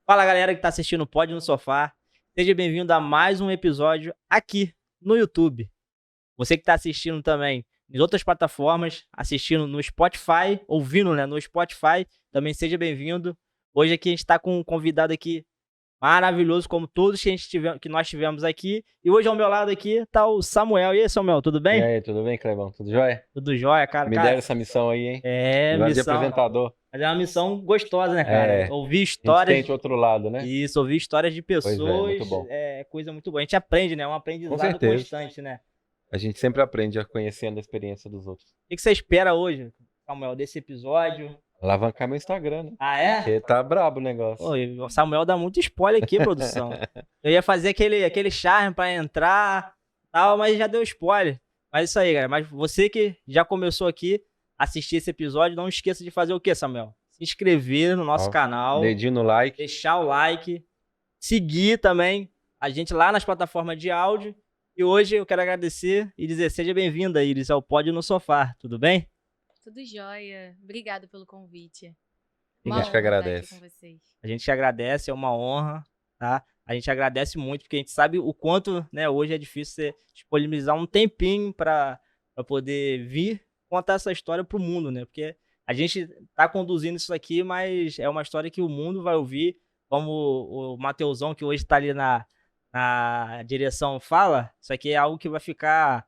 Fala galera que tá assistindo o Pod no Sofá, seja bem-vindo a mais um episódio aqui no YouTube. Você que tá assistindo também em outras plataformas, assistindo no Spotify, ouvindo no Spotify, também seja bem-vindo. Hoje aqui a gente tá com um convidado aqui maravilhoso, como todos que nós tivemos aqui. E hoje ao meu lado aqui tá o Samuel. E aí, Samuel, tudo bem? E aí, tudo bem, Clebão? Tudo jóia? Tudo jóia, cara. Me deram essa missão aí, hein? Missão de apresentador. Mas é uma missão gostosa, né, cara? Ouvir A gente histórias. sente outro lado, né? Isso, ouvir histórias de pessoas. muito bom. É coisa muito boa. A gente aprende, né? É um aprendizado certeza. constante, né? A gente sempre aprende a conhecendo a experiência dos outros. O que você espera hoje, Samuel, desse episódio? Alavancar meu Instagram, né? Ah, é? Porque tá brabo o negócio. Pô, o Samuel dá muito spoiler aqui, produção. Eu ia fazer aquele charme pra entrar, tal, mas já deu spoiler. Mas isso aí, galera. Mas você que já começou aqui a assistir esse episódio, não esqueça de fazer o quê, Samuel? Se inscrever no nosso canal. Dedinho no like. Deixar o like. Seguir também a gente lá nas plataformas de áudio. E hoje eu quero agradecer e dizer, seja bem-vinda, Iris, ao Pod no Sofá. Tudo bem? Tudo jóia. Obrigada pelo convite. A Uma gente que honra estar agradece. aqui com vocês. A gente te agradece, é uma honra, tá? A gente agradece muito, porque a gente sabe o quanto, né, hoje é difícil você disponibilizar um tempinho para poder vir contar essa história pro mundo, né? Porque a gente tá conduzindo isso aqui, mas é uma história que o mundo vai ouvir, como o Mateusão, que hoje tá ali na direção, fala, isso aqui é algo que vai ficar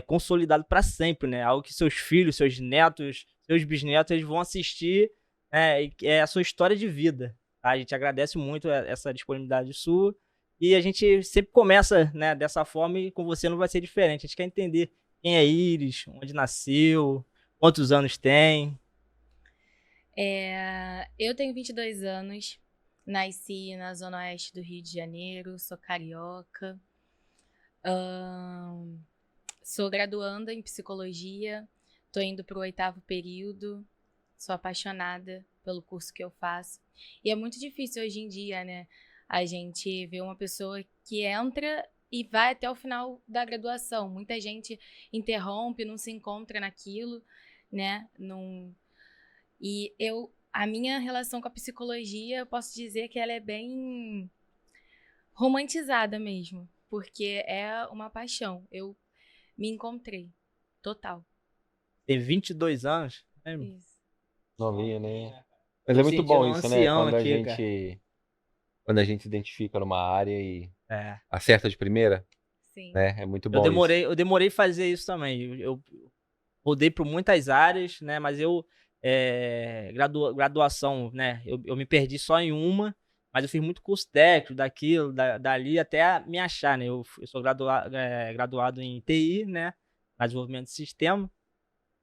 consolidado para sempre, né? Algo que seus filhos, seus netos, seus bisnetos, eles vão assistir, né? E é a sua história de vida, tá? A gente agradece muito essa disponibilidade sua e a gente sempre começa, né, dessa forma e com você não vai ser diferente. A gente quer entender quem é Iris, onde nasceu, quantos anos tem. Eu tenho 22 anos, nasci na Zona Oeste do Rio de Janeiro, sou carioca. Sou graduanda em psicologia, tô indo pro 8º período, sou apaixonada pelo curso que eu faço. E é muito difícil hoje em dia, né? A gente vê uma pessoa que entra e vai até o final da graduação. Muita gente interrompe, não se encontra naquilo, né? A minha relação com a psicologia, eu posso dizer que ela é bem romantizada mesmo, porque é uma paixão. Eu me encontrei, total. Tem 22 anos. Né, irmão? Isso. Novinha, né? Tô Mas é muito sentindo bom um isso, né? ancião aqui, cara. Quando a gente se identifica numa área e É. acerta de primeira, Sim. né? É muito bom isso. Eu demorei a fazer isso também. Eu rodei por muitas áreas, né? Mas graduação, né? Eu me perdi só em uma, mas eu fiz muito curso técnico daquilo, dali até me achar, né? Eu sou graduado em TI, né? Desenvolvimento de sistema,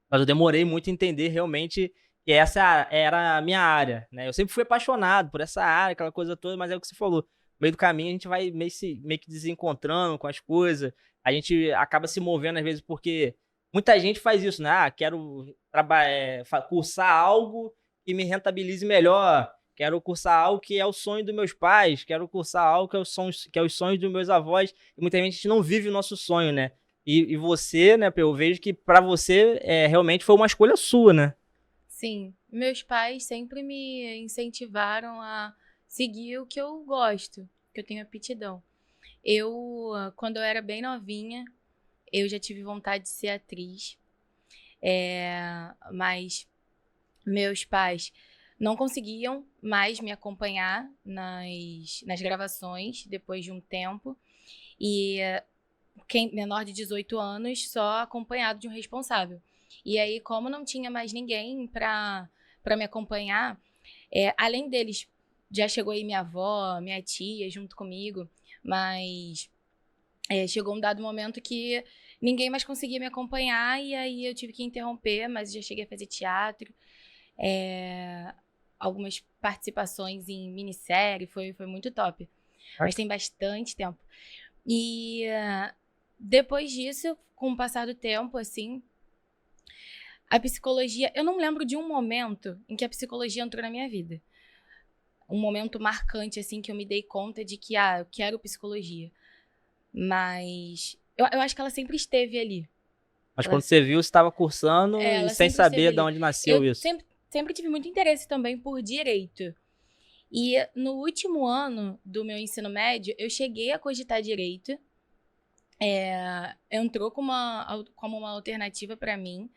mas eu demorei muito a entender realmente que essa era a minha área, né? Eu sempre fui apaixonado por essa área, aquela coisa toda, mas é o que você falou. No meio do caminho a gente vai meio que desencontrando com as coisas, a gente acaba se movendo às vezes porque muita gente faz isso, né? Ah, quero cursar algo que me rentabilize melhor, quero cursar algo que é o sonho dos meus pais, quero cursar algo que é os sonhos dos meus avós, e muita gente não vive o nosso sonho, né? E você, né, eu vejo que pra você realmente foi uma escolha sua, né? Sim, meus pais sempre me incentivaram a seguir o que eu gosto, que eu tenho aptidão. Quando eu era bem novinha, eu já tive vontade de ser atriz, mas meus pais não conseguiam mais me acompanhar nas gravações depois de um tempo. E quem menor de 18 anos, só acompanhado de um responsável. E aí, como não tinha mais ninguém para me acompanhar, além deles, já chegou aí minha avó, minha tia junto comigo, mas chegou um dado momento que ninguém mais conseguia me acompanhar e aí eu tive que interromper, mas já cheguei a fazer teatro, algumas participações em minissérie, foi muito top. Mas tem bastante tempo. E depois disso, com o passar do tempo, assim, a psicologia... Eu não lembro de um momento em que a psicologia entrou na minha vida. Um momento marcante, assim, que eu me dei conta de que, eu quero psicologia. Mas eu acho que ela sempre esteve ali. Mas quando você viu, você estava cursando e ela sem sempre saber esteve de ali. onde nasceu Eu isso. sempre tive muito interesse também por direito. E no último ano do meu ensino médio, eu cheguei a cogitar direito. Entrou como uma alternativa para mim.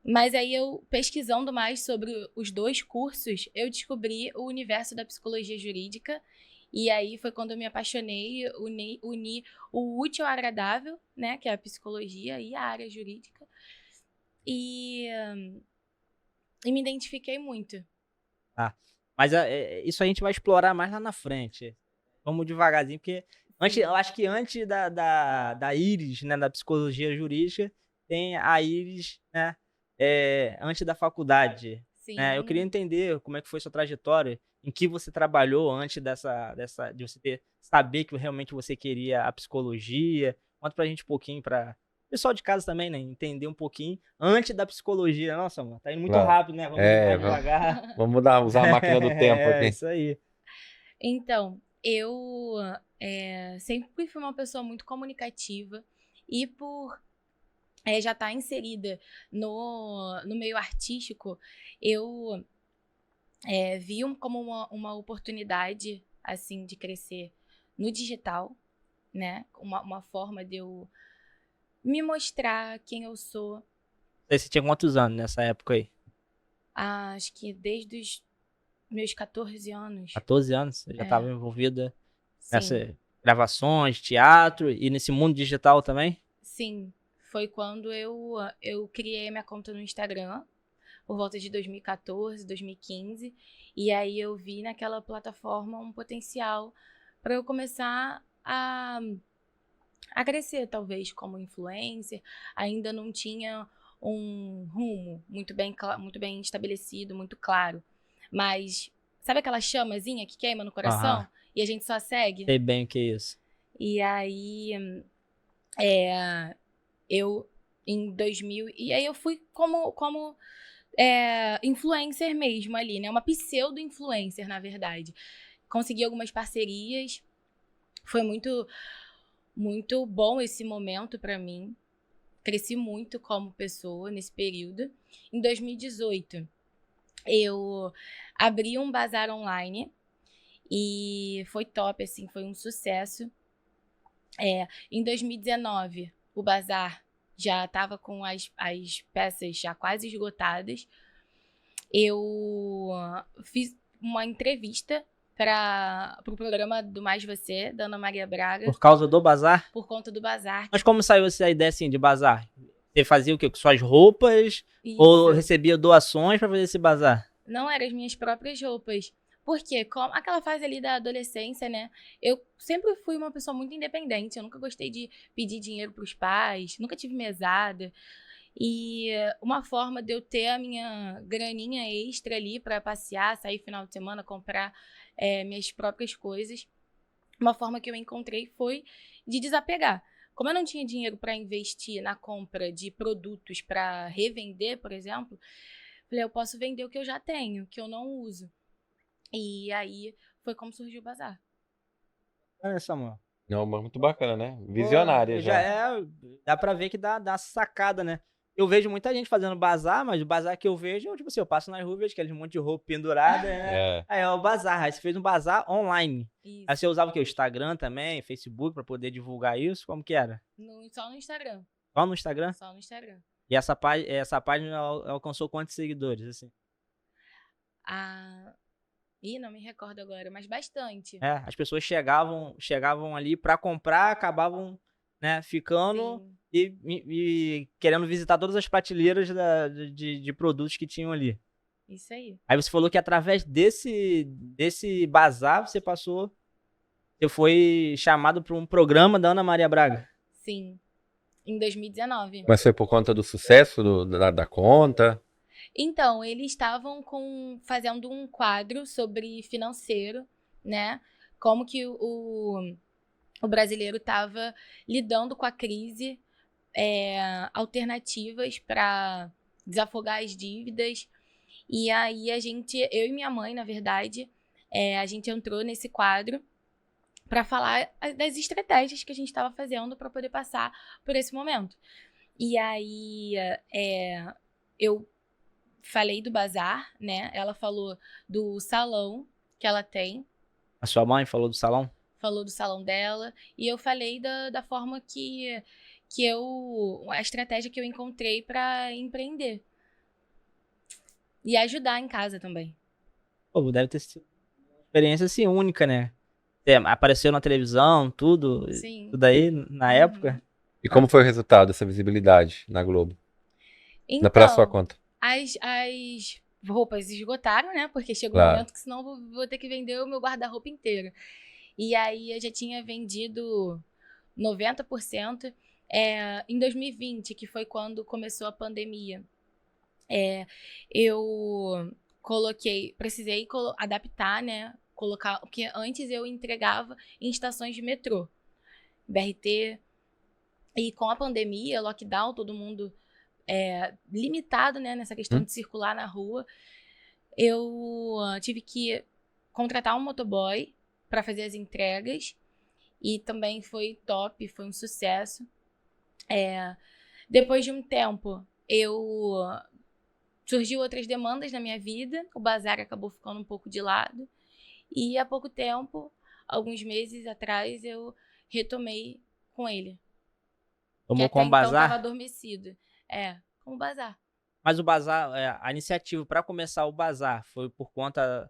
Mas aí eu, pesquisando mais sobre os dois cursos, eu descobri o universo da psicologia jurídica. E aí foi quando eu me apaixonei, uni o útil ao agradável, né, que é a psicologia e a área jurídica. E me identifiquei muito. Mas isso a gente vai explorar mais lá na frente. Vamos devagarzinho, porque eu acho que antes da Iris, né, da psicologia jurídica, tem a Iris, né, antes da faculdade. Sim. Né? Eu queria entender como é que foi sua trajetória, em que você trabalhou antes de você saber que realmente você queria a psicologia. Conta pra gente um pouquinho, pra pessoal de casa também, né, entender um pouquinho antes da psicologia. Nossa, mano, tá indo muito Claro. rápido, né? Vamos mais devagar. Vamos usar a máquina do tempo aqui. Isso aí. Então, eu sempre fui uma pessoa muito comunicativa e por já está inserida no meio artístico, eu vi como uma oportunidade, assim, de crescer no digital, né? Uma forma de eu me mostrar quem eu sou. Você tinha quantos anos nessa época aí? Acho que desde os meus 14 anos. 14 anos? Você já É. estava envolvida Sim, nessas gravações, teatro e nesse mundo digital também? sim. Foi quando eu criei minha conta no Instagram, por volta de 2014, 2015. E aí eu vi naquela plataforma um potencial para eu começar a crescer, talvez, como influencer. Ainda não tinha um rumo muito bem estabelecido, muito claro. Mas sabe aquela chamazinha que queima no Aham. coração e a gente só segue? Sei bem o que é isso. E aí eu em 2000 e aí eu fui como influencer mesmo ali, né? Uma pseudo-influencer, na verdade. Consegui algumas parcerias. Foi muito bom esse momento pra mim. Cresci muito como pessoa nesse período. Em 2018, eu abri um bazar online e foi top, assim, foi um sucesso. Em 2019, o bazar já estava com as peças já quase esgotadas. Eu fiz uma entrevista para o programa do Mais Você, da Ana Maria Braga, Por causa do bazar? por conta do bazar. Mas como saiu essa ideia assim de bazar? Você fazia o quê? Com suas roupas? Ou Isso. recebia doações pra fazer esse bazar? Não eram as minhas próprias roupas. Porque, como aquela fase ali da adolescência, né? Eu sempre fui uma pessoa muito independente. Eu nunca gostei de pedir dinheiro pros pais, nunca tive mesada. E uma forma de eu ter a minha graninha extra ali pra passear, sair final de semana, comprar minhas próprias coisas. Uma forma que eu encontrei foi de desapegar. Como eu não tinha dinheiro para investir na compra de produtos para revender, por exemplo, falei, eu posso vender o que eu já tenho, que eu não uso. E aí foi como surgiu o bazar. Olha, Samuel. Não, mas muito bacana, né? Pô, Visionária já já. dá pra ver que dá sacada, né? Eu vejo muita gente fazendo bazar, mas o bazar que eu vejo, tipo assim, eu passo nas ruas, vejo aquele monte de roupa pendurada, né? É. Aí é o bazar, aí você fez um bazar online. Aí você Isso. usava o quê? O Instagram também, Facebook, pra poder divulgar isso? Como que era? Só no Instagram. Só no Instagram? Só no Instagram. E essa página alcançou quantos seguidores, assim? Ah, não me recordo agora, mas bastante. É, as pessoas chegavam ali pra comprar, acabavam, né, ficando Sim, e querendo visitar todas as prateleiras de produtos que tinham ali. isso aí. Aí você falou que através desse bazar você foi chamado para um programa da Ana Maria Braga. Sim, em 2019. Mas foi por conta do sucesso da conta? Então, eles estavam fazendo um quadro sobre financeiro, né? Como que o brasileiro estava lidando com a crise, alternativas para desafogar as dívidas. E aí eu e minha mãe, na verdade, a gente entrou nesse quadro para falar das estratégias que a gente estava fazendo para poder passar por esse momento. E aí eu falei do bazar, né? Ela falou do salão que ela tem, A sua mãe falou do salão? falou do salão dela, e eu falei da forma a estratégia que eu encontrei para empreender. E ajudar em casa também. Pô, deve ter sido uma experiência assim única, né? É, apareceu na televisão, tudo Sim. aí na época. E como foi o resultado dessa visibilidade na Globo? Pra sua Então, conta? as roupas esgotaram, né? Porque chegou um Claro. momento que senão vou ter que vender o meu guarda-roupa inteiro. E aí eu já tinha vendido 90%. Em 2020, que foi quando começou a pandemia, eu precisei adaptar, né? Colocar, porque antes eu entregava em estações de metrô, BRT, e com a pandemia, lockdown, todo mundo limitado, né, nessa questão de circular na rua, eu tive que contratar um motoboy para fazer as entregas e também foi top, foi um sucesso. Depois de um tempo, surgiu outras demandas na minha vida, o bazar acabou ficando um pouco de lado. E há pouco tempo, alguns meses atrás, eu retomei com ele. Tomou que com até o então estava bazar? adormecido. Com o bazar. Mas o bazar, a iniciativa para começar o bazar foi por conta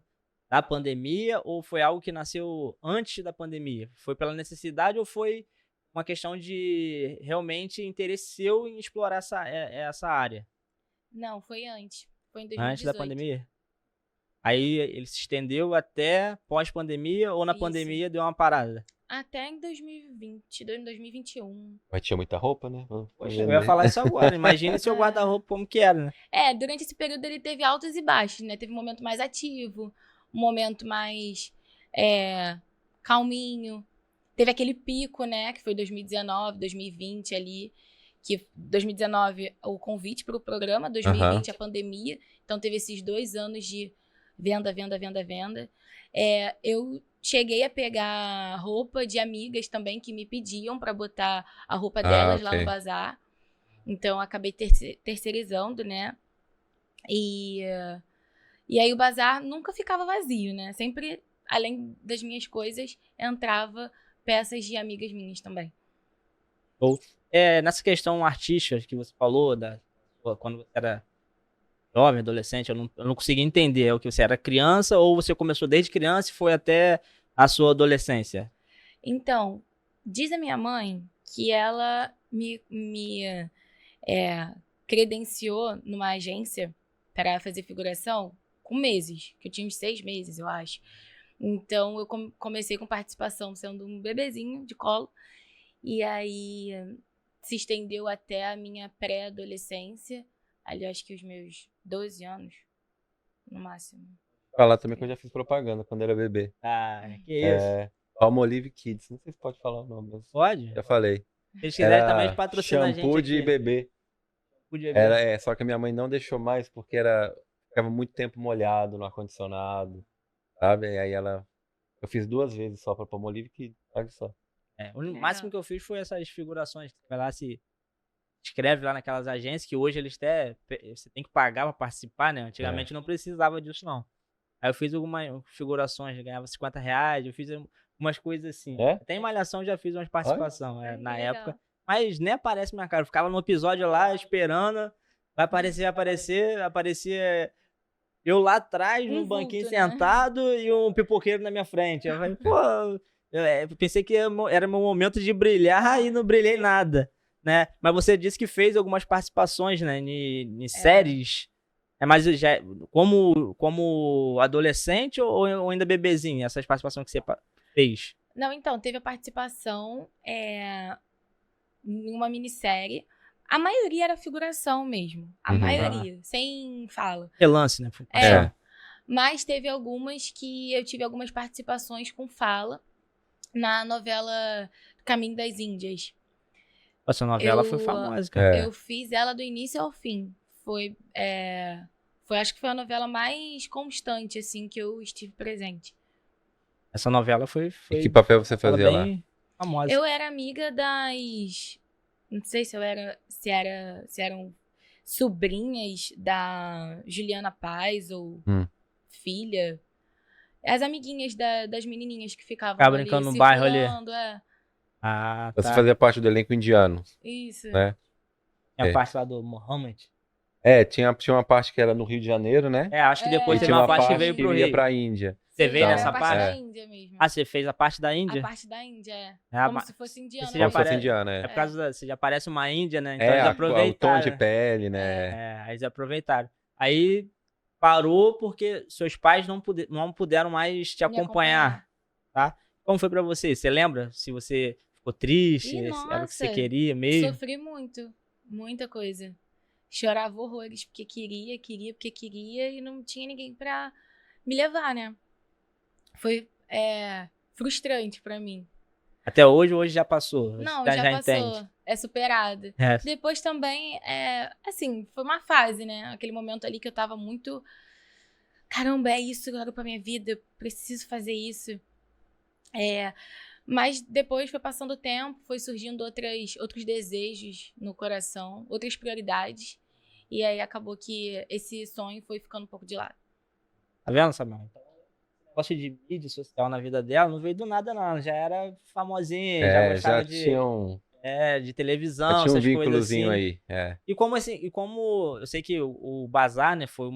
da pandemia ou foi algo que nasceu antes da pandemia? Foi pela necessidade ou foi uma questão de realmente interesse seu em explorar essa área? Não, foi antes. Foi em Antes da 2018. pandemia? Aí ele se estendeu até pós-pandemia ou na Isso. pandemia deu uma parada? Até em 2020, 2021. Mas tinha muita roupa, né? Poxa, eu ia falar isso agora. Imagine seu guarda-roupa como que era, né? Durante esse período ele teve altos e baixos, né? Teve um momento mais ativo, um momento mais calminho. Teve aquele pico, né? Que foi 2019, 2020 ali. Que 2019 o convite para o programa, 2020 a pandemia. Então teve esses 2 anos de venda, venda, venda, venda. Eu cheguei a pegar roupa de amigas também que me pediam para botar a roupa delas lá no bazar. Então, eu acabei terceirizando, né? E aí o bazar nunca ficava vazio, né? Sempre, além das minhas coisas, entrava peças de amigas minhas também. Nessa questão artística que você falou, quando você era jovem, adolescente, eu não consegui entender o que você era criança ou você começou desde criança e foi até a sua adolescência? Então, diz a minha mãe que ela me credenciou numa agência para fazer figuração com meses, que eu tinha uns 6 meses, eu acho. Então, eu comecei com participação sendo um bebezinho de colo, e aí se estendeu até a minha pré-adolescência, ali acho que os meus 12 anos, no máximo. Falar também que eu já fiz propaganda quando era bebê. Ah, que isso. Palmolive Kids, não sei se pode falar o nome. Mas Pode? já falei. Se eles quiserem também patrocinar a gente shampoo aqui. de bebê. Shampoo de bebê. Só que a minha mãe não deixou mais porque ficava muito tempo molhado no ar-condicionado, sabe? E aí eu fiz 2 vezes só pra Palmolive Kids, olha só. O máximo que eu fiz foi essas figurações. Vai lá, se inscreve lá naquelas agências que hoje eles você tem que pagar pra participar, né? Antigamente não precisava disso, não. Aí eu fiz algumas figurações, ganhava R$50, eu fiz umas coisas assim. Até em Malhação eu já fiz umas participações na época. Mas nem aparece minha cara. Eu ficava no episódio lá esperando. Vai aparecer, aparecia eu lá atrás, num banquinho sentado e um pipoqueiro na minha frente. Eu falei, pô, eu pensei que era meu momento de brilhar e não brilhei nada, né? Mas você disse que fez algumas participações, né, em séries. Mas já como adolescente ou ainda bebezinho, essas participações que você fez? Não, então, teve a participação em uma minissérie. A maioria era figuração mesmo. A maioria, sem fala. Relance, né? Mas teve algumas que eu tive algumas participações com fala na novela Caminho das Índias. Essa novela foi famosa, cara. Eu fiz ela do início ao fim. Acho que foi a novela mais constante, assim, que eu estive presente. Essa novela foi e que papel você fazia lá? Famosa. Eu era amiga das... Não sei se eram sobrinhas da Juliana Paz ou filha. As amiguinhas das menininhas que ficavam ali brincando no bairro ali. Ah, tá. Você fazia parte do elenco indiano. Isso. Né? Tinha a parte lá do Mohammed. Tinha uma parte que era no Rio de Janeiro, né? Acho que depois teve uma parte que veio pro Rio. Pra Índia. Você veio nessa parte? parte? Da Índia mesmo. Você fez a parte da Índia? A parte da Índia, como se fosse indiana. Como se fosse indiana, É por causa você já parece uma Índia, né? Então eles aproveitaram. O tom de pele, né? Aí eles aproveitaram. Aí parou porque seus pais não puderam mais te acompanhar, tá? Como foi pra você? Você lembra? Se você ficou triste, era o que você queria mesmo? Sofri muito, muita coisa. Chorava horrores porque queria e não tinha ninguém pra me levar, né? Foi frustrante pra mim. Até hoje já passou? Não, já passou. Entende. É superado. Depois também, assim, foi uma fase, né? Aquele momento ali que eu tava muito... Caramba, é isso que eu quero pra minha vida, eu preciso fazer isso. Mas depois foi passando o tempo, foi surgindo outros desejos no coração, outras prioridades. E aí acabou que esse sonho foi ficando um pouco de lado. Tá vendo, Samuel? Então, o negócio de mídia social na vida dela não veio do nada, não. Ela já era famosinha, já Já gostava tinha de já televisão, tinha um essas coisas vínculozinho assim. aí. É. E como assim, e como eu sei que o Bazar, né, foi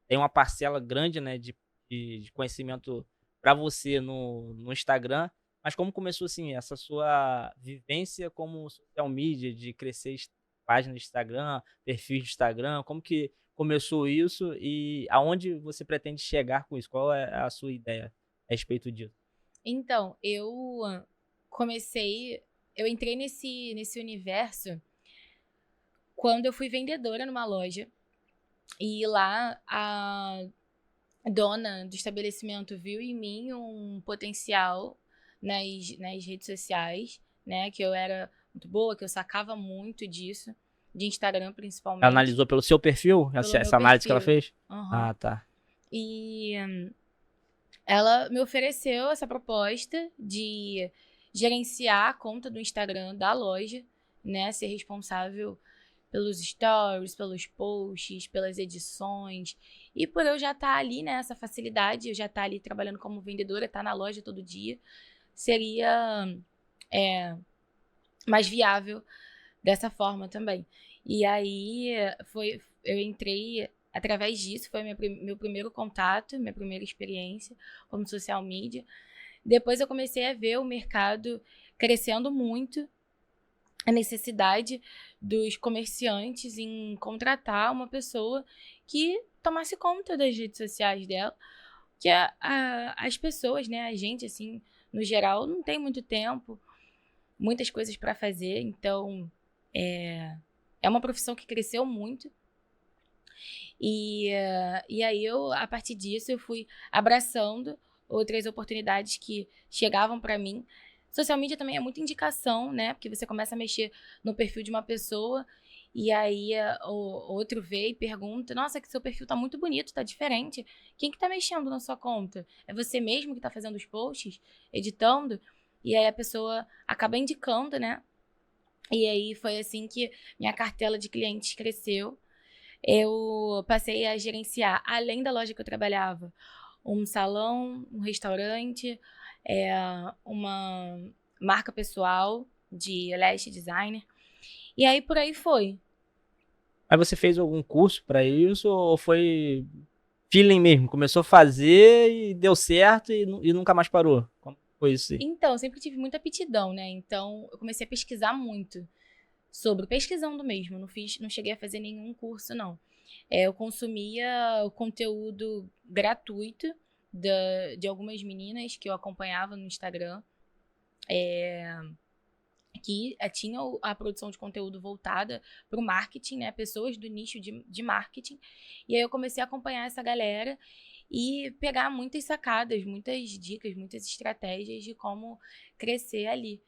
tem uma parcela grande, né, de conhecimento para você no Instagram, mas como começou assim essa sua vivência como social media, de crescer página de Instagram, perfil de Instagram, como que começou isso e aonde você pretende chegar com isso? Qual é a sua ideia a respeito disso? Então, eu entrei nesse universo quando eu fui vendedora numa loja. E lá a dona do estabelecimento viu em mim um potencial nas redes sociais, né? Que eu era muito boa, que eu sacava muito disso, de Instagram Ela principalmente, analisou pelo seu perfil, pelo meu essa análise que ela perfil. fez? Aham. Ah, tá. E ela me ofereceu essa proposta de gerenciar a conta do Instagram da loja, né? Ser responsável pelos stories, pelos posts, pelas edições. E por eu já estar ali, né? Essa facilidade, eu já estar ali trabalhando como vendedora, estar na loja todo dia, seria mais viável dessa forma também. E aí eu entrei através disso, foi meu primeiro contato, minha primeira experiência como social media. Depois eu comecei a ver o mercado crescendo muito, a necessidade dos comerciantes em contratar uma pessoa que tomasse conta das redes sociais dela, que as pessoas, né, a gente, assim, no geral, não tem muito tempo, muitas coisas para fazer, então é uma profissão que cresceu muito. E aí a partir disso, eu fui abraçando outras oportunidades que chegavam para mim. Social media também é muita indicação, né? Porque você começa a mexer no perfil de uma pessoa e aí o outro vê e pergunta: nossa, que seu perfil tá muito bonito, tá diferente. Quem que tá mexendo na sua conta? É você mesmo que tá fazendo os posts, editando? E aí a pessoa acaba indicando, né? E aí foi assim que minha cartela de clientes cresceu. Eu passei a gerenciar, além da loja que eu trabalhava, um salão, um restaurante, uma marca pessoal de lash designer. E aí por aí foi. Mas você fez algum curso pra isso ou foi feeling mesmo? Começou a fazer e deu certo e nunca mais parou? Como foi isso aí? Então, eu sempre tive muita aptidão, né? Então, eu comecei a pesquisar muito pesquisando mesmo. Não cheguei a fazer nenhum curso, não. Eu consumia o conteúdo gratuito de algumas meninas que eu acompanhava no Instagram, que tinha a produção de conteúdo voltada para o marketing, né? Pessoas do nicho de marketing. E aí eu comecei a acompanhar essa galera e pegar muitas sacadas, muitas dicas, muitas estratégias de como crescer ali.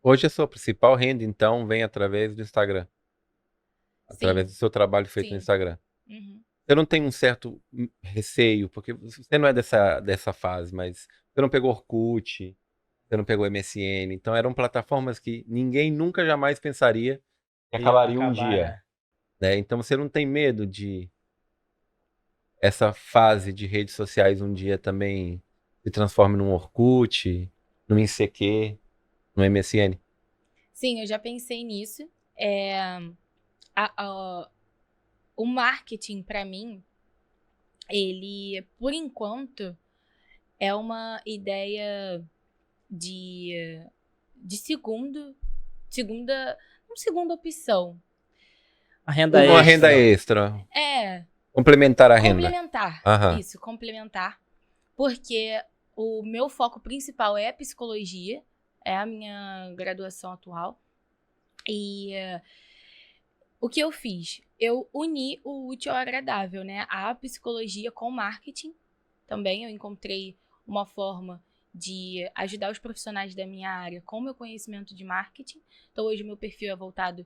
Hoje a sua principal renda, então, vem através do Instagram. Através Sim, do seu trabalho feito no sim. Instagram. Uhum. Você não tem um certo receio, porque você não é dessa fase, mas você não pegou Orkut, você não pegou MSN, então eram plataformas que ninguém nunca jamais pensaria que Iam acabariam um acabar, dia, né? né? Então você não tem medo de essa fase de redes sociais um dia também se transforme num Orkut, num ICQ, num MSN? Sim, eu já pensei nisso. A- a- o marketing, para mim, ele, por enquanto, é uma ideia de, de segunda opção. A renda Uma Mas renda extra. extra, é complementar a renda. complementar, Aham. isso, complementar, porque o meu foco principal é a psicologia, é a minha graduação atual. E o que eu fiz? Eu uni o útil ao agradável, né? A psicologia com marketing também. Eu encontrei uma forma de ajudar os profissionais da minha área com o meu conhecimento de marketing. Então, hoje, o meu perfil é voltado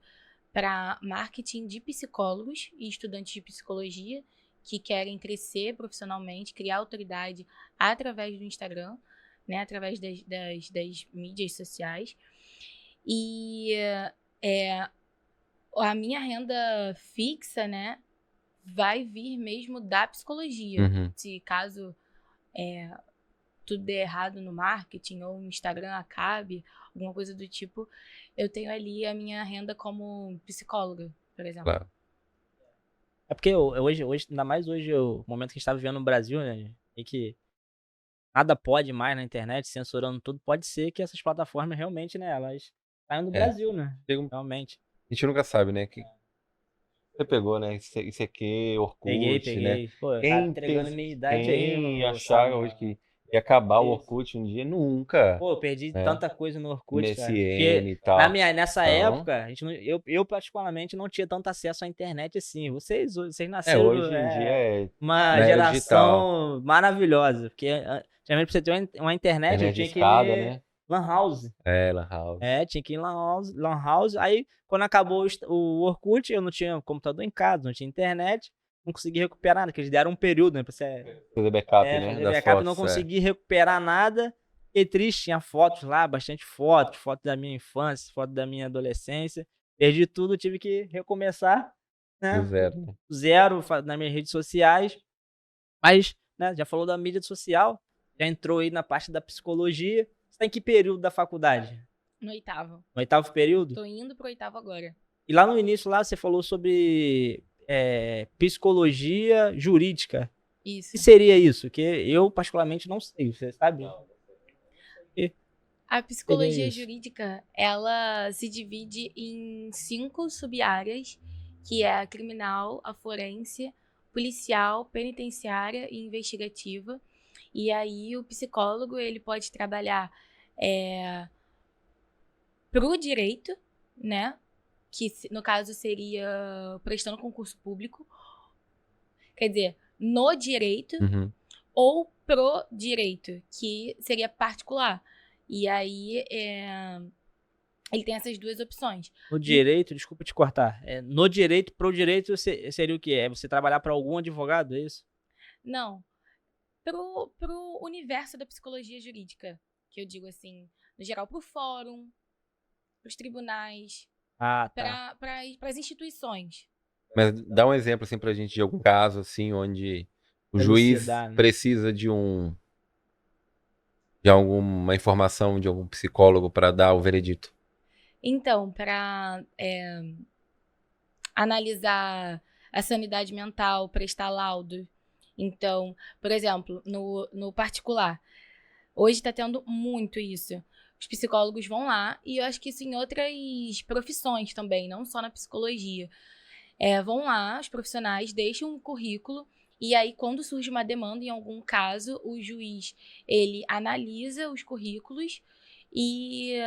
para marketing de psicólogos e estudantes de psicologia que querem crescer profissionalmente, criar autoridade através do Instagram. né, através das mídias sociais. E a minha renda fixa, né, vai vir mesmo da psicologia. Uhum. Se caso tudo der errado no marketing ou no Instagram acabe, alguma coisa do tipo, eu tenho ali a minha renda como psicóloga, por exemplo. Claro. É porque hoje, ainda mais hoje, o momento que a gente tá vivendo no Brasil, né? E que nada pode mais na internet, censurando tudo, pode ser que essas plataformas realmente, né, elas saiam do É. Brasil, né? Chega Realmente. A gente nunca sabe, né? Que você pegou, né? Isso aqui, Orkut, né? Peguei. Pô, tá Quem, entregando minha idade aí, quem ô achava hoje Samuel. que ia acabar o Isso. Orkut um dia? Nunca, Pô, eu perdi né? tanta coisa no Orkut, cara. MSN Porque e tal. nessa Então, época, a gente não, eu particularmente não tinha tanto acesso à internet assim. Vocês hoje nasceram em dia é uma na era digital. geração maravilhosa. Porque antigamente, pra você ter uma internet, eu Internet de tinha que escada, ir né? Lan House. Lan House. Tinha que ir em Lan House. Aí, quando acabou o Orkut, eu não tinha computador em casa, não tinha internet, não consegui recuperar nada, porque eles deram um período, né, pra você Fazer backup, né? fazer Das backup, não fotos. consegui recuperar nada. Fiquei triste, tinha fotos lá, bastante fotos, fotos da minha infância, fotos da minha adolescência. Perdi tudo, tive que recomeçar, né, Do zero, né? zero nas minhas redes sociais. Mas, né, já falou da mídia social, já entrou aí na parte da psicologia. Você tá em que período da faculdade? No 8º. No 8º período? Tô indo pro 8º agora. E lá no início, lá você falou sobre psicologia jurídica. O Isso. que seria isso? Que eu, particularmente, não sei. Você sabe? A psicologia isso? jurídica, ela se divide em 5 sub-áreas, que é a criminal, a forense, policial, penitenciária e investigativa. E aí o psicólogo, ele pode trabalhar pro direito, né? Que no caso seria prestando concurso público. Quer dizer, no direito Uhum. ou pro direito, que seria particular. E aí ele tem essas duas opções. No direito, desculpa te cortar. No direito, pro direito seria o quê? É você trabalhar para algum advogado, é isso? Não. Pro universo da psicologia jurídica, que eu digo assim, no geral, pro fórum, pros tribunais, Ah, tá. para as instituições. Mas dá um exemplo, assim, pra gente de algum caso, assim, onde o juiz Elucidar, né? precisa de alguma informação de algum psicólogo para dar o veredito. Então, para analisar a sanidade mental, prestar laudo. Então, por exemplo, no particular, hoje está tendo muito isso. Os psicólogos vão lá, e eu acho que isso em outras profissões também, não só na psicologia. Vão lá, os profissionais deixam um currículo, e aí quando surge uma demanda em algum caso, o juiz, ele analisa os currículos e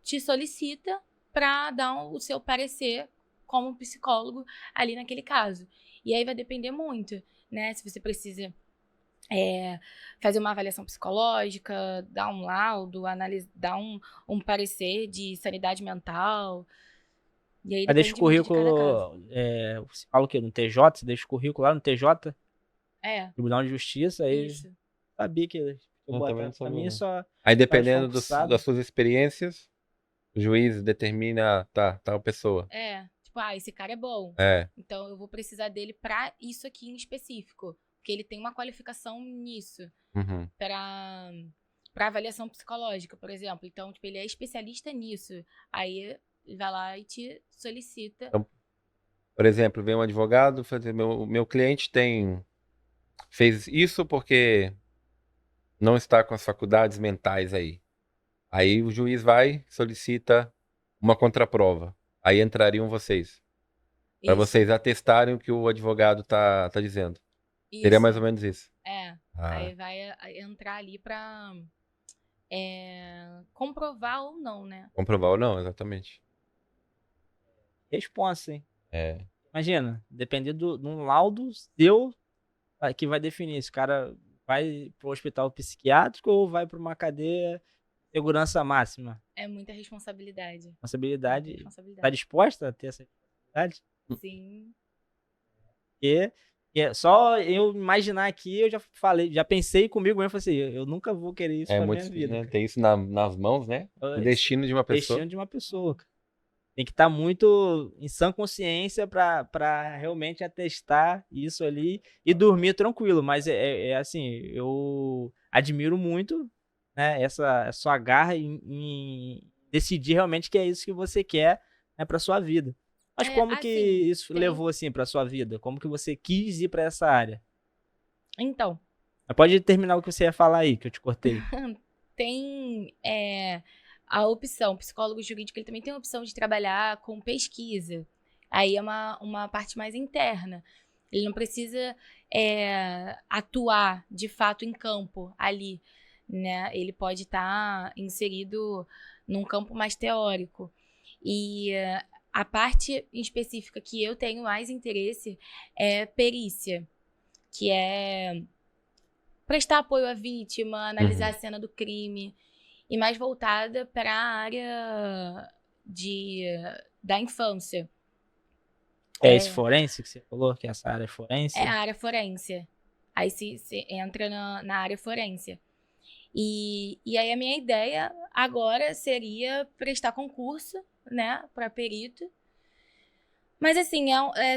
te solicita para dar o seu parecer como psicólogo ali naquele caso. E aí vai depender muito, né? Se você precisa fazer uma avaliação psicológica, dar um laudo, dar um parecer de sanidade mental. E aí Mas deixa o depende muito de cada caso. currículo. Você fala o quê? No TJ? Você deixa o currículo lá no TJ? Tribunal de Justiça, aí Isso. sabia que eu também botar não pra sabia, mim não. só. Aí, dependendo concursado. das suas experiências, o juiz determina, tal pessoa. Tipo, esse cara é bom. Então eu vou precisar dele pra isso aqui em específico. Porque ele tem uma qualificação nisso. Uhum. Pra avaliação psicológica, por exemplo. Então, tipo, ele é especialista nisso. Aí ele vai lá e te solicita. Então, por exemplo, vem um advogado, meu cliente fez isso porque não está com as faculdades mentais aí. Aí o juiz vai, solicita uma contraprova. Aí entrariam vocês. Para Isso. vocês atestarem o que o advogado tá dizendo. Isso. Seria mais ou menos isso. Aí vai entrar ali pra comprovar ou não, né? Comprovar ou não, exatamente. Responsa, hein? Imagina, dependendo de um laudo seu, que vai definir se o cara vai pro hospital psiquiátrico ou vai pra uma cadeia de segurança máxima. É muita responsabilidade. Tá disposta a ter essa responsabilidade? Sim. Porque Só eu imaginar aqui, eu já falei, já pensei comigo mesmo, falei assim, eu nunca vou querer isso É pra muito, minha vida. né, ter isso nas mãos, né? O Esse destino de uma pessoa. destino de uma pessoa, cara. Tem que estar muito em sã consciência pra realmente atestar isso ali e dormir tranquilo. Mas é assim, eu admiro muito, né, essa sua garra em decidir realmente que é isso que você quer, né, para sua vida. Mas como que Assim, isso levou assim para sua vida? Como que você quis ir para essa área? então, Mas pode terminar o que você ia falar aí, que eu te cortei. tem a opção, o psicólogo jurídico, ele também tem a opção de trabalhar com pesquisa. Aí é uma parte mais interna. Ele não precisa atuar de fato em campo ali, né? Ele pode estar inserido num campo mais teórico. E a parte específica que eu tenho mais interesse é perícia, que é prestar apoio à vítima, analisar a cena do crime, e mais voltada para a área da infância. É esse forense que você falou, que essa área é forense? É a área forense. Aí se entra na área forense. E aí a minha ideia agora seria prestar concurso, né, para perito. Mas assim,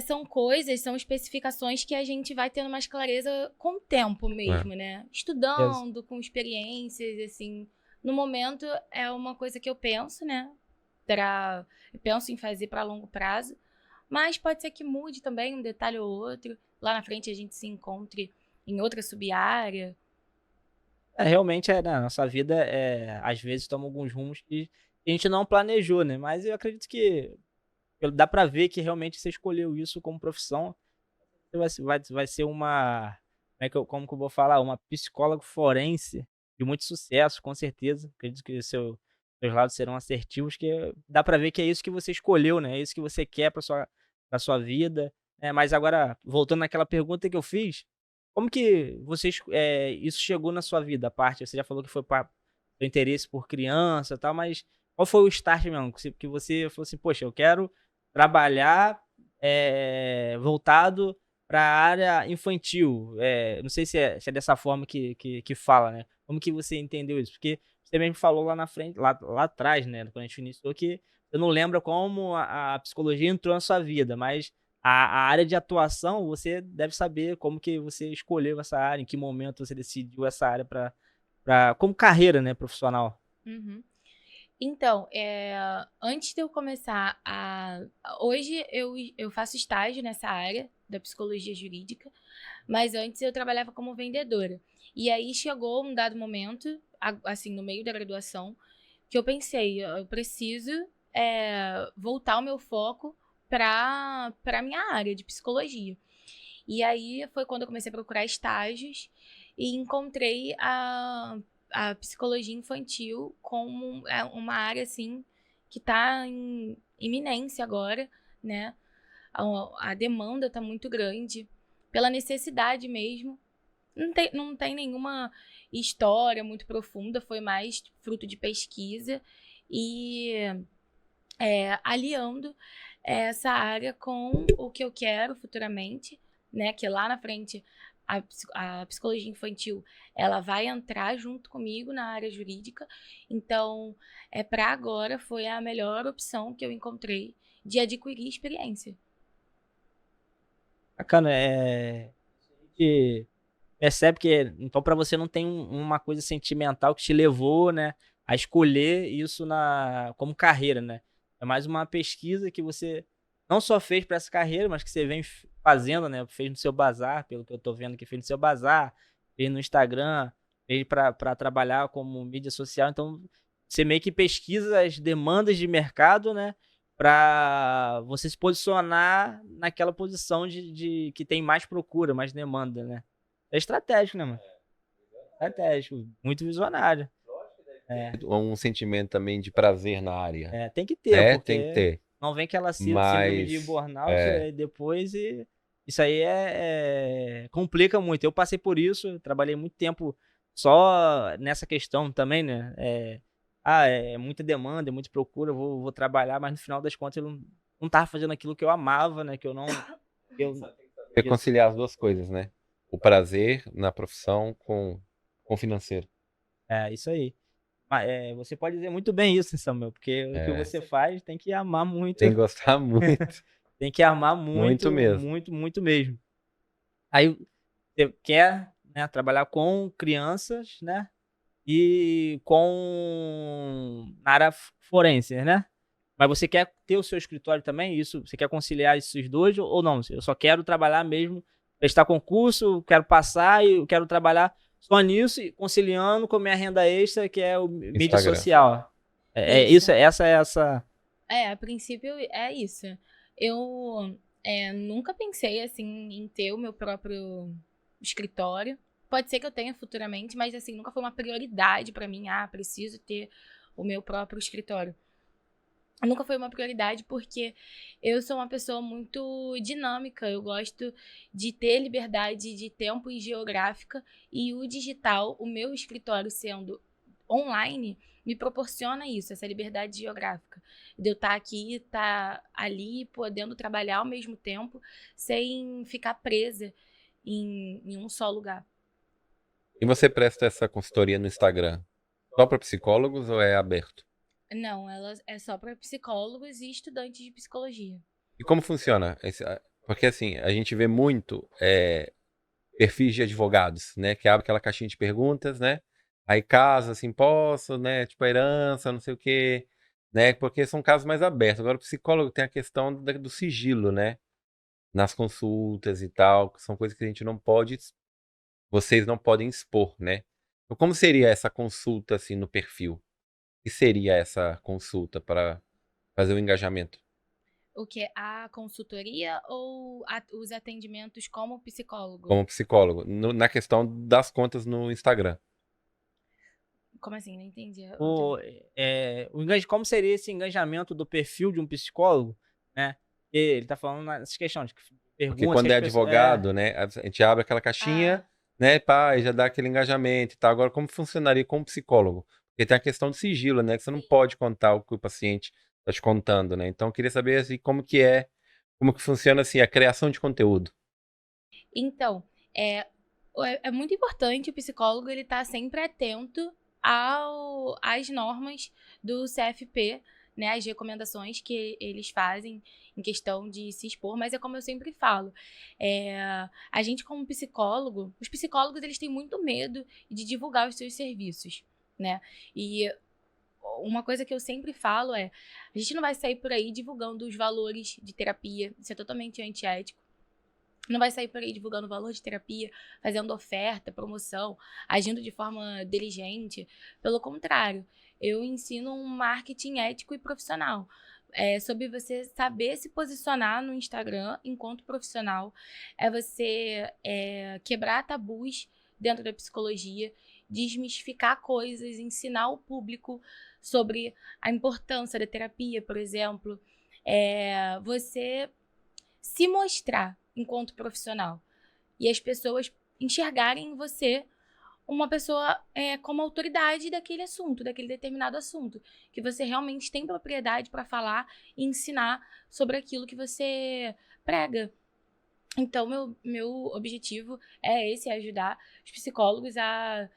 são coisas, são especificações que a gente vai tendo mais clareza com o tempo mesmo, né? Estudando, com experiências, assim. No momento é uma coisa que eu penso, né? Eu penso em fazer para longo prazo. Mas pode ser que mude também um detalhe ou outro. Lá na frente a gente se encontre em outra sub-área. Realmente, né, a nossa vida, às vezes, toma alguns rumos que a gente não planejou, né? Mas eu acredito que dá pra ver que realmente você escolheu isso como profissão. Você vai ser uma, como que eu vou falar? Uma psicóloga forense de muito sucesso, com certeza. Acredito que seus lados serão assertivos, que dá pra ver que é isso que você escolheu, né? É isso que você quer pra sua vida. Mas agora, voltando naquela pergunta que eu fiz, como que isso chegou na sua vida? A parte, você já falou que foi para seu interesse por criança e tal, mas qual foi o start mesmo? Que você falou assim, poxa, eu quero trabalhar voltado para a área infantil. Não sei se é dessa forma que fala, né? Como que você entendeu isso? Porque você mesmo falou lá na frente, lá atrás, né? Quando a gente iniciou, que eu não lembro como a psicologia entrou na sua vida, mas a área de atuação, você deve saber como que você escolheu essa área, em que momento você decidiu essa área como carreira, né, profissional. Uhum. Então, antes de eu começar hoje eu faço estágio nessa área da psicologia jurídica, mas antes eu trabalhava como vendedora. E aí chegou um dado momento, assim, no meio da graduação, que eu pensei, eu preciso voltar o meu foco para a minha área de psicologia. E aí foi quando eu comecei a procurar estágios e encontrei a psicologia infantil como uma área, assim, que está em iminência agora, né? A demanda está muito grande, pela necessidade mesmo. Não tem nenhuma história muito profunda, foi mais fruto de pesquisa e aliando essa área com o que eu quero futuramente, né? Que lá na frente a psicologia infantil ela vai entrar junto comigo na área jurídica. Então, para agora foi a melhor opção que eu encontrei de adquirir experiência. Bacana, que percebe que então para você não tem uma coisa sentimental que te levou, né, a escolher isso como carreira, né? É mais uma pesquisa que você não só fez para essa carreira, mas que você vem fazendo, né? Fez no seu bazar, pelo que eu tô vendo que fez no seu bazar, fez no Instagram, fez para trabalhar como mídia social. Então você meio que pesquisa as demandas de mercado, né? Para você se posicionar naquela posição de que tem mais procura, mais demanda, né? É estratégico, né, mano? Estratégico, muito visionário. Um sentimento também de prazer na área, Tem que ter, né? Tem que porque ter. não vem aquela síndrome de Mas, burnout depois e isso aí complica muito. Eu passei por isso, trabalhei muito tempo só nessa questão também, né? É muita demanda, é muita procura, vou trabalhar, mas no final das contas eu não tava fazendo aquilo que eu amava, né? Que eu não. Reconciliar as duas coisas, né? O prazer na profissão com o financeiro. É, isso aí. Você pode dizer muito bem isso, Samuel, porque o que É, você faz tem que amar muito, tem que gostar muito, tem que amar muito muito, mesmo. muito, muito mesmo. Aí você quer, né, trabalhar com crianças, né, e na área forense, né? Mas você quer ter o seu escritório também? Isso, você quer conciliar esses dois ou não? Eu só quero trabalhar mesmo, prestar concurso, quero passar e eu quero trabalhar só nisso, e conciliando com a minha renda extra, que é o mídia Instagram. social. Isso. Essa. A princípio é isso. Eu nunca pensei assim em ter o meu próprio escritório. Pode ser que eu tenha futuramente, mas assim, nunca foi uma prioridade pra mim. Preciso ter o meu próprio escritório. Nunca foi uma prioridade porque eu sou uma pessoa muito dinâmica. Eu gosto de ter liberdade de tempo e geográfica, e o digital, o meu escritório sendo online, me proporciona isso, essa liberdade geográfica. De eu estar aqui, estar ali, podendo trabalhar ao mesmo tempo, sem ficar presa em um só lugar. E você presta essa consultoria no Instagram só para psicólogos ou é aberto? Não, ela é só para psicólogos e estudantes de psicologia. E como funciona? Porque assim, a gente vê muito perfis de advogados, né? Que abre aquela caixinha de perguntas, né? Aí caso, assim, posso, né? Tipo, a herança, não sei o quê, né? Porque são casos mais abertos. Agora, o psicólogo tem a questão do sigilo, né? Nas consultas e tal, que são coisas que a gente não pode, vocês não podem expor, né? Então, como seria essa consulta, assim, no perfil? O que seria essa consulta para fazer o engajamento? O que? A consultoria ou os atendimentos como psicólogo? Como psicólogo, na questão das contas no Instagram. Como assim? Não entendi. Como seria esse engajamento do perfil de um psicólogo, né? Ele tá falando nessas questões, de Porque perguntas quando que é as pessoas. advogado, né, a gente abre aquela caixinha, né, pá, e já dá aquele engajamento e tal. Agora, como funcionaria como psicólogo? Porque tem a questão do sigilo, né, que você não pode contar o que o paciente está te contando, né? Então, eu queria saber, assim, como que funciona, assim, a criação de conteúdo. Então, é muito importante o psicólogo ele estar sempre atento às normas do CFP, né, as recomendações que eles fazem em questão de se expor, mas é como eu sempre falo, a gente como psicólogo, os psicólogos eles têm muito medo de divulgar os seus serviços, né, e uma coisa que eu sempre falo a gente não vai sair por aí divulgando os valores de terapia, isso é totalmente antiético. Não vai sair por aí divulgando o valor de terapia, fazendo oferta, promoção, agindo de forma diligente. Pelo contrário, eu ensino um marketing ético e profissional. Sobre você saber se posicionar no Instagram enquanto profissional. É você quebrar tabus dentro da psicologia, desmistificar coisas, ensinar o público sobre a importância da terapia, por exemplo. Você se mostrar enquanto profissional e as pessoas enxergarem em você uma pessoa como autoridade daquele assunto, daquele determinado assunto, que você realmente tem propriedade para falar e ensinar sobre aquilo que você prega. Então, meu objetivo é esse, é ajudar os psicólogos a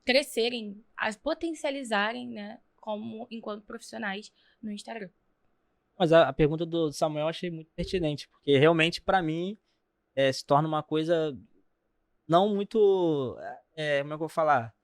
crescerem, a potencializarem, né, enquanto profissionais no Instagram. Mas a pergunta do Samuel eu achei muito pertinente, porque realmente, para mim, se torna uma coisa não muito. Como é que eu vou falar?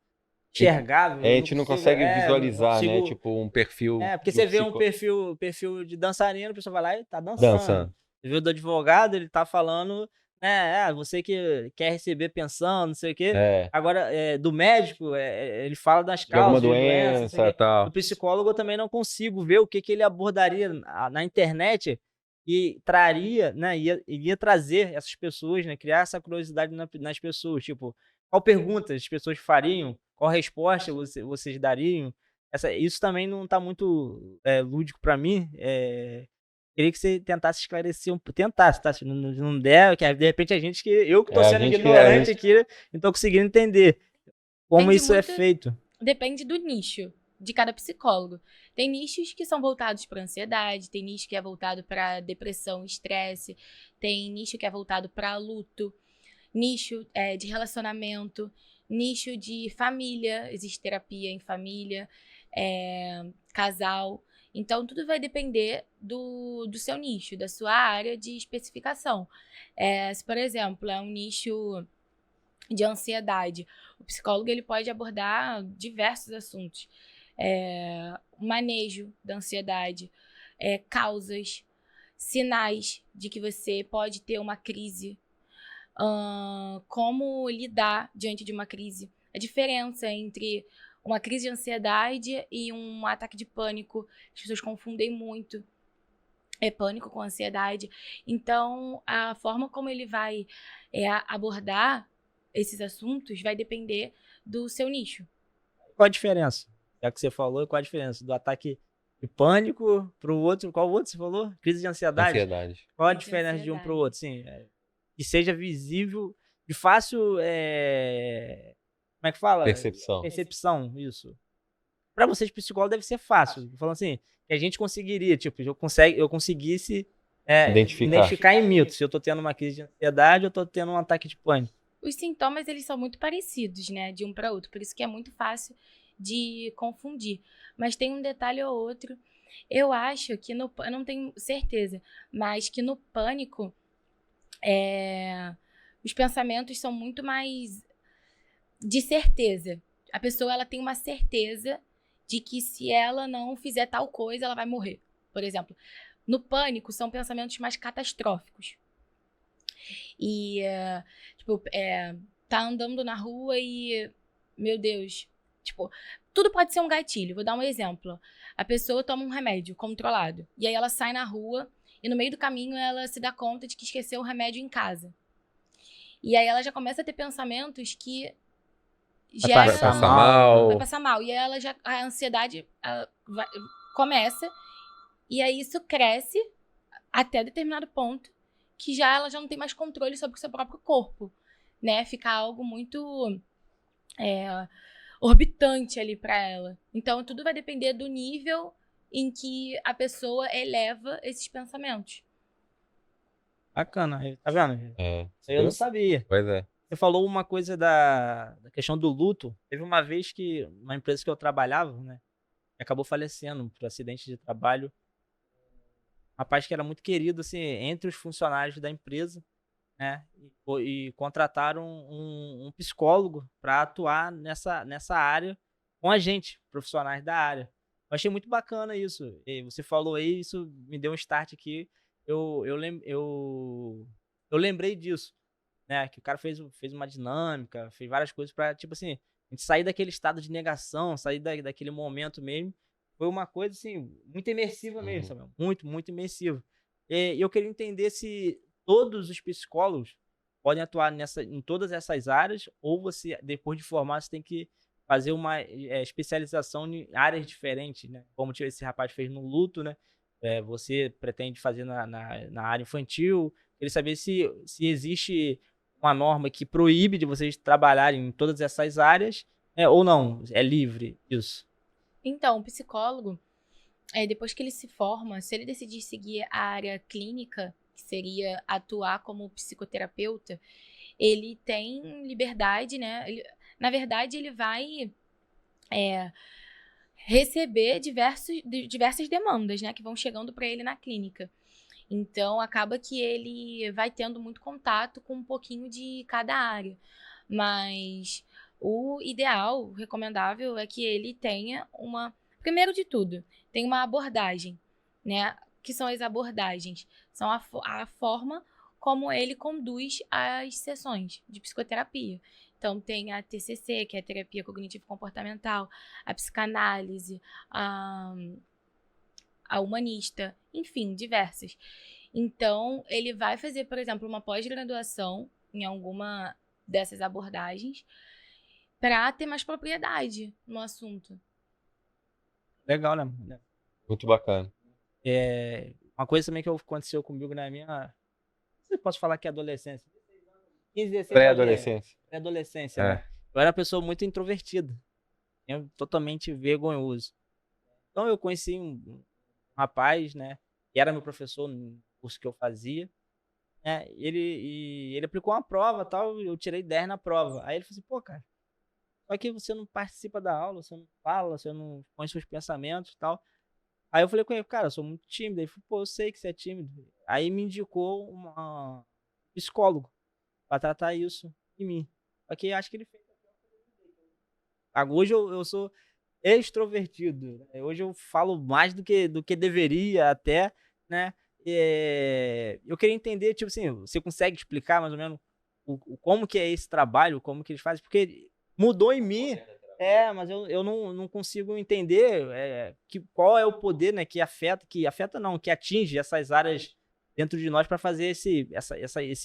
Enxergável. A Eu não gente não consigo. consegue Não visualizar, né, consigo. tipo, um perfil Porque do você vê um perfil de dançarino, a pessoa vai lá e tá dançando. dançando. Você vê o do advogado, ele tá falando, né? Você que quer receber pensão, não sei o quê. É, Agora, do médico, ele fala das de alguma causas, de doenças, não sei o doença e quê. Do tal. psicólogo, eu também não consigo ver o que ele abordaria na internet e traria, né? Iria trazer essas pessoas, né? Criar essa curiosidade nas pessoas. Tipo, qual pergunta as pessoas fariam? Qual resposta vocês dariam? Isso também não tá muito lúdico para mim. Queria que você tentasse esclarecer tentasse, tá? Se não der, que de repente eu que tô sendo ignorante aqui, não tô conseguindo entender como isso é feito. Depende do nicho de cada psicólogo. Tem nichos que são voltados para ansiedade, tem nicho que é voltado para depressão e estresse, tem nicho que é voltado para luto, nicho de relacionamento, nicho de família, existe terapia em família, casal. Então, tudo vai depender do seu nicho, da sua área de especificação. Se, por exemplo, é um nicho de ansiedade, o psicólogo ele pode abordar diversos assuntos. O manejo da ansiedade, causas, sinais de que você pode ter uma crise, como lidar diante de uma crise, a diferença entre uma crise de ansiedade e um ataque de pânico. As pessoas confundem muito pânico com ansiedade. Então, a forma como ele vai abordar esses assuntos vai depender do seu nicho. Qual a diferença? Já que você falou, qual a diferença do ataque de pânico pro outro? Qual outro você falou? Crise de ansiedade? Ansiedade. Qual a Crise de diferença de um pro ansiedade. outro? Sim, que seja visível, de fácil, como é que fala? Percepção, isso. Pra vocês, psicólogos, deve ser fácil. Falando assim, que a gente conseguiria, tipo, eu conseguisse identificar em mim. Se eu tô tendo uma crise de ansiedade, eu tô tendo um ataque de pânico. Os sintomas, eles são muito parecidos, né, de um para outro. Por isso que é muito fácil de confundir. Mas tem um detalhe ou outro. Eu acho que eu não tenho certeza, mas que no pânico, os pensamentos são muito mais de certeza. A pessoa, ela tem uma certeza de que se ela não fizer tal coisa, ela vai morrer. Por exemplo, no pânico, são pensamentos mais catastróficos. E, tá andando na rua e, meu Deus, tipo, tudo pode ser um gatilho. Vou dar um exemplo. A pessoa toma um remédio controlado, e aí ela sai na rua, e no meio do caminho ela se dá conta de que esqueceu o remédio em casa. E aí ela já começa a ter pensamentos que Vai passar mal. vai passar mal. E aí a ansiedade começa, e aí isso cresce até determinado ponto, que ela já não tem mais controle sobre o seu próprio corpo, né? Fica algo muito orbitante ali para ela. Então, tudo vai depender do nível em que a pessoa eleva esses pensamentos. Bacana, tá vendo? Isso aí eu não sabia. Pois é. Você falou uma coisa da questão do luto. Teve uma vez que uma empresa que eu trabalhava, né, acabou falecendo por acidente de trabalho. Um rapaz que era muito querido, assim, entre os funcionários da empresa, né, e contrataram um psicólogo para atuar nessa área com a gente, profissionais da área. Eu achei muito bacana isso. E você falou aí, isso me deu um start aqui. Eu lembrei disso, né? Que o cara fez uma dinâmica, fez várias coisas pra, tipo assim, a gente sair daquele estado de negação, sair daquele momento mesmo. Foi uma coisa, assim, muito imersiva mesmo, sabe? Muito, muito imersiva. E eu queria entender se todos os psicólogos podem atuar em todas essas áreas, ou você, depois de formar, você tem que fazer uma especialização em áreas diferentes, né? Como esse rapaz fez no luto, né? Você pretende fazer na área infantil. Queria saber se existe uma norma que proíbe de vocês trabalharem em todas essas áreas, ou não, é livre isso. Então, o psicólogo, depois que ele se forma, se ele decidir seguir a área clínica, que seria atuar como psicoterapeuta, ele tem liberdade, né? Na verdade, ele vai receber diversas demandas, né, que vão chegando para ele na clínica. Então, acaba que ele vai tendo muito contato com um pouquinho de cada área. Mas o ideal, o recomendável, é que ele tenha primeiro de tudo, tem uma abordagem, né? Que são as abordagens? São a forma como ele conduz as sessões de psicoterapia. Então, tem a TCC, que é a terapia cognitivo-comportamental, a psicanálise, a humanista, enfim, diversas. Então, ele vai fazer, por exemplo, uma pós-graduação em alguma dessas abordagens para ter mais propriedade no assunto. Legal, né? Muito bacana. Uma coisa também que aconteceu comigo na minha... Você posso falar que é adolescência? 15, 16 Pré-adolescência. Pré-adolescência, né? Eu era uma pessoa muito introvertida. é totalmente vergonhoso. Então eu conheci um rapaz, né, que era meu professor no curso que eu fazia, né, ele aplicou uma prova, tal, eu tirei 10 na prova. Aí ele falou assim, pô, cara, só que você não participa da aula, você não fala, você não põe seus pensamentos e tal. Aí eu falei com ele, cara, eu sou muito tímido. Ele falou, pô, eu sei que você é tímido. Aí me indicou um psicólogo pra tratar isso em mim. Só que acho que ele fez. Hoje eu sou extrovertido, né? Hoje eu falo mais do que deveria até, né? Eu queria entender, tipo assim, você consegue explicar mais ou menos como que é esse trabalho, como que eles fazem? Porque mudou em mim, mas eu não consigo entender qual é o poder, né, que afeta não, que atinge essas áreas dentro de nós para fazer esse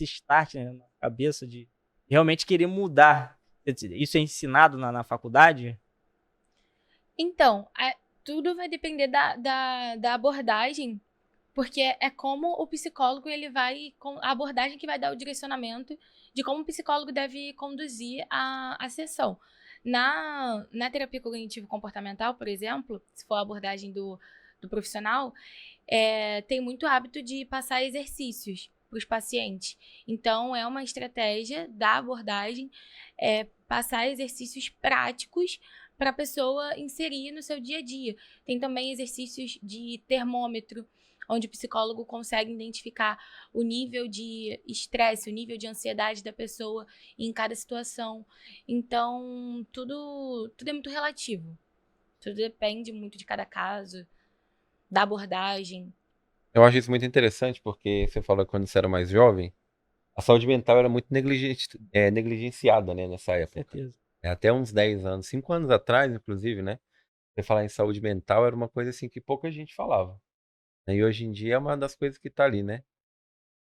start, né, na cabeça de realmente querer mudar. Isso é ensinado na faculdade? Então, tudo vai depender da abordagem, porque é como o psicólogo ele vai, com a abordagem que vai dar o direcionamento de como o psicólogo deve conduzir a sessão. Na terapia cognitivo-comportamental, por exemplo, se for a abordagem do profissional, tem muito hábito de passar exercícios para os pacientes. Então, é uma estratégia da abordagem passar exercícios práticos para a pessoa inserir no seu dia a dia. Tem também exercícios de termômetro, onde o psicólogo consegue identificar o nível de estresse, o nível de ansiedade da pessoa em cada situação. Então, tudo é muito relativo. Tudo depende muito de cada caso, da abordagem. Eu acho isso muito interessante porque você falou que quando você era mais jovem, a saúde mental era muito negligenciada, né, nessa Com época. certeza. Até uns 10 anos, 5 anos atrás, inclusive, né? Você falar em saúde mental era uma coisa assim que pouca gente falava, né? E hoje em dia é uma das coisas que tá ali, né?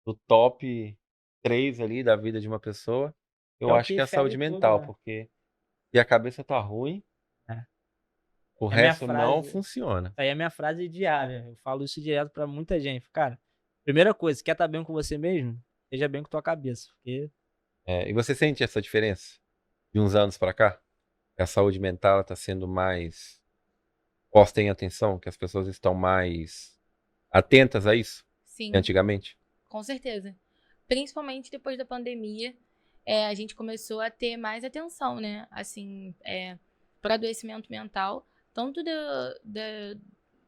Do top 3 ali da vida de uma pessoa, É eu o acho que que é a saúde fere tudo, mental, né? porque se a cabeça tá ruim, É. o É minha resto não frase. funciona. Aí é minha frase diária. Eu falo isso direto pra muita gente. Cara, primeira coisa, quer estar bem com você mesmo? Esteja bem com tua cabeça. Porque E você sente essa diferença de uns anos pra cá? Que a saúde mental está sendo mais posta em atenção, que as pessoas estão mais atentas a isso que Sim, antigamente? com certeza. Principalmente depois da pandemia, a gente começou a ter mais atenção, né? Assim, para adoecimento mental, tanto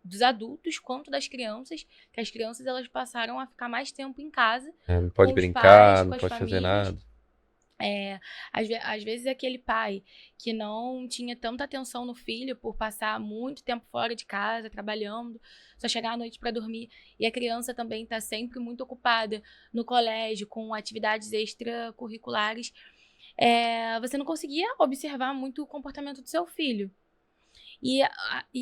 dos adultos quanto das crianças, que as crianças elas passaram a ficar mais tempo em casa Não pode com os pais, brincar, não com as pode fazer famílias. nada. Às vezes aquele pai que não tinha tanta atenção no filho por passar muito tempo fora de casa, trabalhando, só chegar à noite para dormir, e a criança também está sempre muito ocupada no colégio, com atividades extracurriculares, você não conseguia observar muito o comportamento do seu filho. E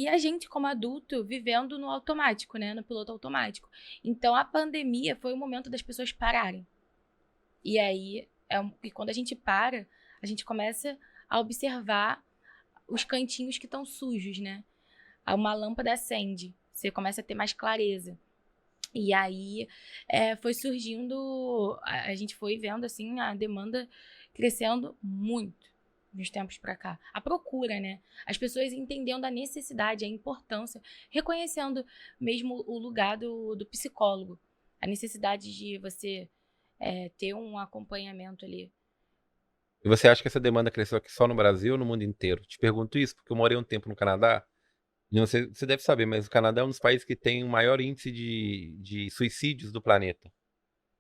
a gente, como adulto, vivendo no automático, né? No piloto automático. Então, a pandemia foi o momento das pessoas pararem. E aí, e quando a gente para, a gente começa a observar os cantinhos que estão sujos, né? Uma lâmpada acende, você começa a ter mais clareza. E aí, foi surgindo, a gente foi vendo, assim, a demanda crescendo muito nos tempos para cá. A procura, né? As pessoas entendendo a necessidade, a importância, reconhecendo mesmo o lugar do psicólogo. A necessidade de você ter um acompanhamento ali. E você acha que essa demanda cresceu aqui só no Brasil ou no mundo inteiro? Te pergunto isso porque eu morei um tempo no Canadá. E você deve saber, mas o Canadá é um dos países que tem o maior índice de suicídios do planeta.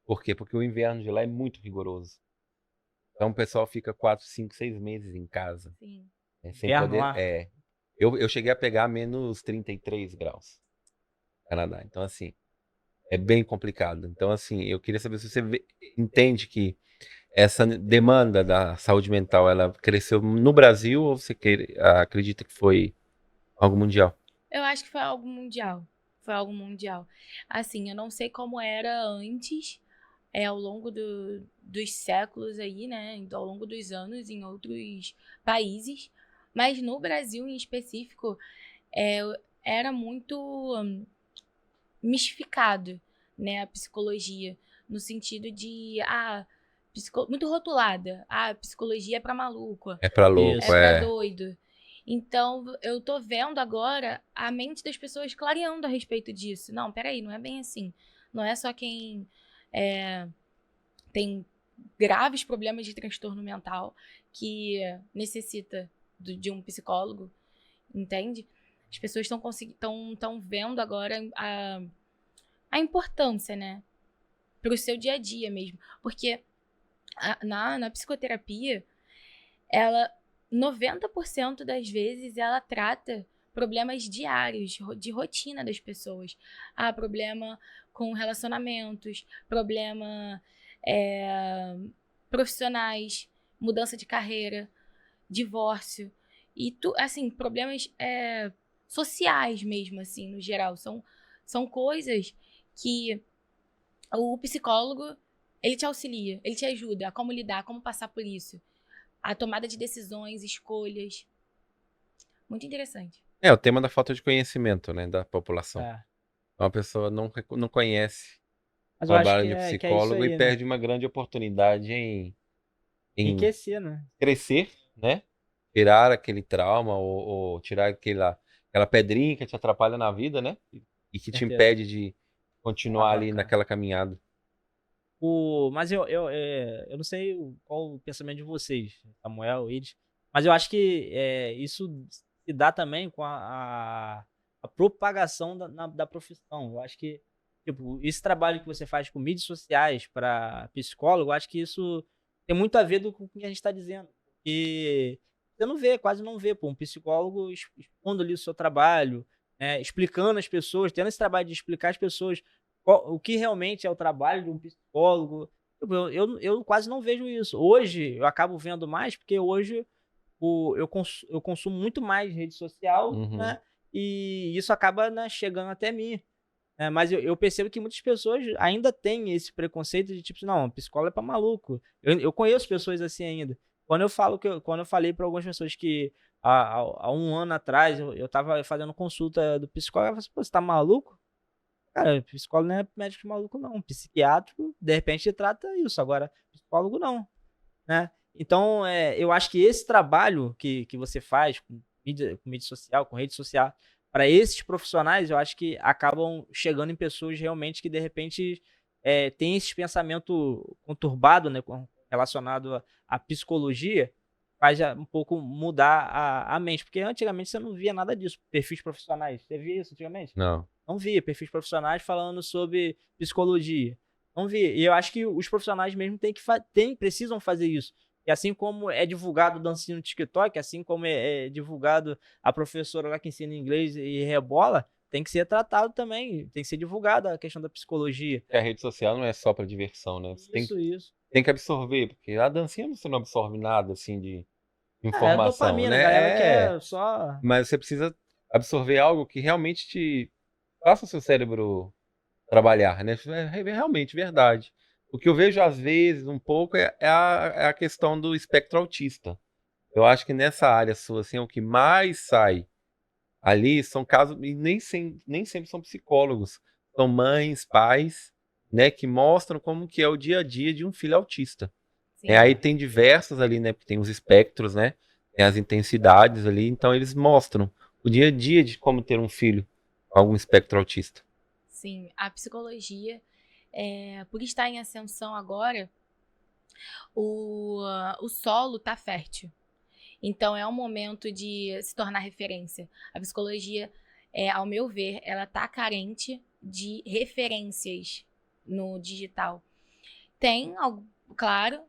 Por quê? Porque o inverno de lá é muito rigoroso. Então o pessoal fica 4, 5, 6 meses em casa, Sim. sem inverno poder. lá. Eu cheguei a pegar menos 33 graus no Canadá. Então, assim, é bem complicado. Então, assim, eu queria saber se você entende que essa demanda da saúde mental, ela cresceu no Brasil ou você acredita que foi algo mundial? Eu acho que foi algo mundial. Foi algo mundial. Assim, eu não sei como era antes, ao longo dos séculos aí, né? Ao longo dos anos em outros países. Mas no Brasil, em específico, é, era muito mistificado, né? A psicologia. No sentido de, muito rotulada. Psicologia é pra maluco, É pra é louco, Isso. pra é. doido. Então, eu tô vendo agora a mente das pessoas clareando a respeito disso. Não, peraí, não é bem assim. Não é só quem tem graves problemas de transtorno mental que necessita de um psicólogo, entende? As pessoas estão vendo agora a importância, né? Pro seu dia a dia mesmo. Porque na psicoterapia, ela 90% das vezes ela trata problemas diários, de rotina das pessoas. Problema com relacionamentos, problema profissionais, mudança de carreira, divórcio. E assim, problemas sociais mesmo, assim, no geral. São coisas que o psicólogo, ele te auxilia, ele te ajuda a como lidar, como passar por isso. A tomada de decisões, escolhas. Muito interessante. O tema da falta de conhecimento, né, da população. É. Uma pessoa não conhece o Mas eu acho trabalho de que é isso psicólogo e aí, né? perde uma grande oportunidade em Enriquecer, né? crescer, né? Tirar aquele trauma ou tirar aquela pedrinha que te atrapalha na vida, né? E que te Certeza. impede de continuar ali Alavancar. naquela caminhada. Mas eu não sei qual o pensamento de vocês, Samuel, Iris, mas eu acho que isso se dá também com a propagação da profissão. Eu acho que tipo, esse trabalho que você faz com mídias sociais para psicólogo, eu acho que isso tem muito a ver com o que a gente está dizendo. E você não vê, quase não vê, pô, um psicólogo expondo ali o seu trabalho, né, explicando às pessoas, tendo esse trabalho de explicar às pessoas o que realmente é o trabalho de um psicólogo. Eu quase não vejo isso. Hoje, eu acabo vendo mais, porque hoje eu consumo muito mais rede social, Uhum. né? E isso acaba, né, chegando até mim. Mas eu percebo que muitas pessoas ainda têm esse preconceito de tipo, não, psicólogo é pra maluco. Eu conheço pessoas assim ainda. Quando eu falei para algumas pessoas que há um ano atrás eu tava fazendo consulta do psicólogo, eu falei, pô, você tá maluco? Cara, psicólogo não é médico maluco, não. Psiquiátrico, de repente, trata isso. Agora, psicólogo não, né? Então, eu acho que esse trabalho que você faz com mídia social, com rede social, para esses profissionais, eu acho que acabam chegando em pessoas realmente que, de repente, têm esse pensamento conturbado, né, relacionado à psicologia, faz um pouco mudar a mente. Porque antigamente você não via nada disso, perfis profissionais. Você via isso antigamente? Não. Não via perfis profissionais falando sobre psicologia. Não via. E eu acho que os profissionais mesmo precisam fazer isso. E assim como é divulgado dancinha no TikTok, assim como é divulgado a professora lá que ensina inglês e rebola, tem que ser tratado também, tem que ser divulgada a questão da psicologia. A rede social não é só para diversão, né? Você Isso. tem que absorver, porque a dancinha você não absorve nada assim de É informação, dopamina, a né? galera quer só. Mas você precisa absorver algo que realmente te faça o seu cérebro trabalhar, né? É realmente verdade. O que eu vejo às vezes um pouco é a questão do espectro autista. Eu acho que nessa área sua, assim, o que mais sai ali são casos, e nem sempre são psicólogos, são mães, pais, né, que mostram como que é o dia a dia de um filho autista. Sim. Aí tem diversos ali, né, porque tem os espectros, né, tem as intensidades ali, então eles mostram o dia a dia de como ter um filho com algum espectro autista. Sim, a psicologia, por estar em ascensão agora, o solo está fértil. Então, é um momento de se tornar referência. A psicologia, ao meu ver, ela está carente de referências no digital. Tem, claro,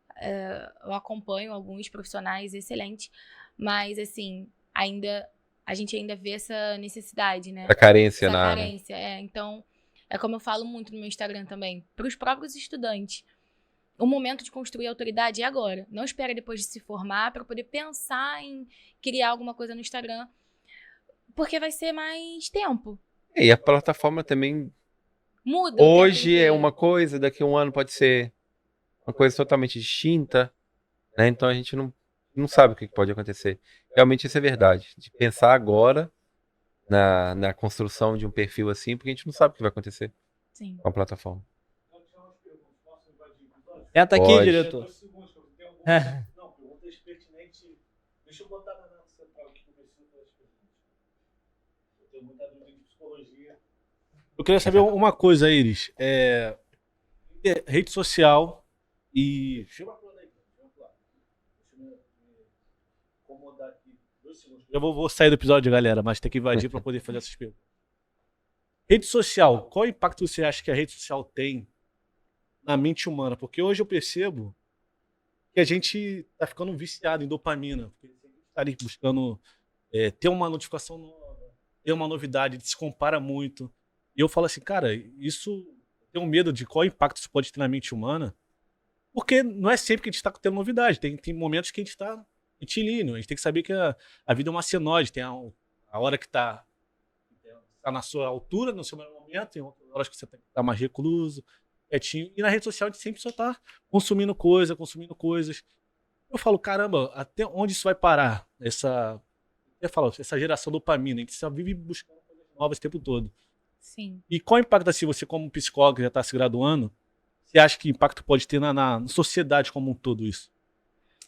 eu acompanho alguns profissionais excelentes, mas, assim, a gente ainda vê essa necessidade, né? A carência Essa na área. carência, então, é como eu falo muito no meu Instagram também, para os próprios estudantes. O momento de construir autoridade é agora. Não espera depois de se formar para poder pensar em criar alguma coisa no Instagram, porque vai ser mais tempo. E a plataforma também, Muda o tempo hoje é inteiro. uma coisa, daqui a um ano pode ser uma coisa totalmente distinta, né? Então a gente não sabe o que pode acontecer. Realmente isso é verdade. De pensar agora na construção de um perfil assim, porque a gente não sabe o que vai acontecer Sim. com a plataforma. Tenta aqui, Pode. diretor. Não, perguntas pertinentes. Deixa eu botar na central aqui para ver se tenho muita dúvida de psicologia. Eu queria saber uma coisa, Iris. Rede social e... Chama a plana aí, chama a plana. Deixa eu me incomodar aqui. 2 segundos. Eu vou sair do episódio, galera, mas tem que invadir para poder fazer essas perguntas. Rede social. Qual impacto você acha que a rede social tem na mente humana? Porque hoje eu percebo que a gente tá ficando viciado em dopamina. Porque a gente tá ali buscando ter uma notificação nova, ter uma novidade, se compara muito. E eu falo assim, cara, isso... Eu tenho medo de qual impacto isso pode ter na mente humana, porque não é sempre que a gente está tendo novidade. Tem momentos que a gente está retilíneo. A gente tem que saber que a vida é uma senoide. Tem a hora que está na sua altura, no seu melhor momento, tem horas que você tem que estar mais recluso, quietinho. E na rede social a gente sempre só está consumindo coisas. Eu falo, caramba, até onde isso vai parar? Essa geração dopamina. A gente só vive buscando coisas novas o tempo todo. Sim. E qual impacto, assim, você como psicólogo já está se graduando, você acha que impacto pode ter na sociedade como um todo isso?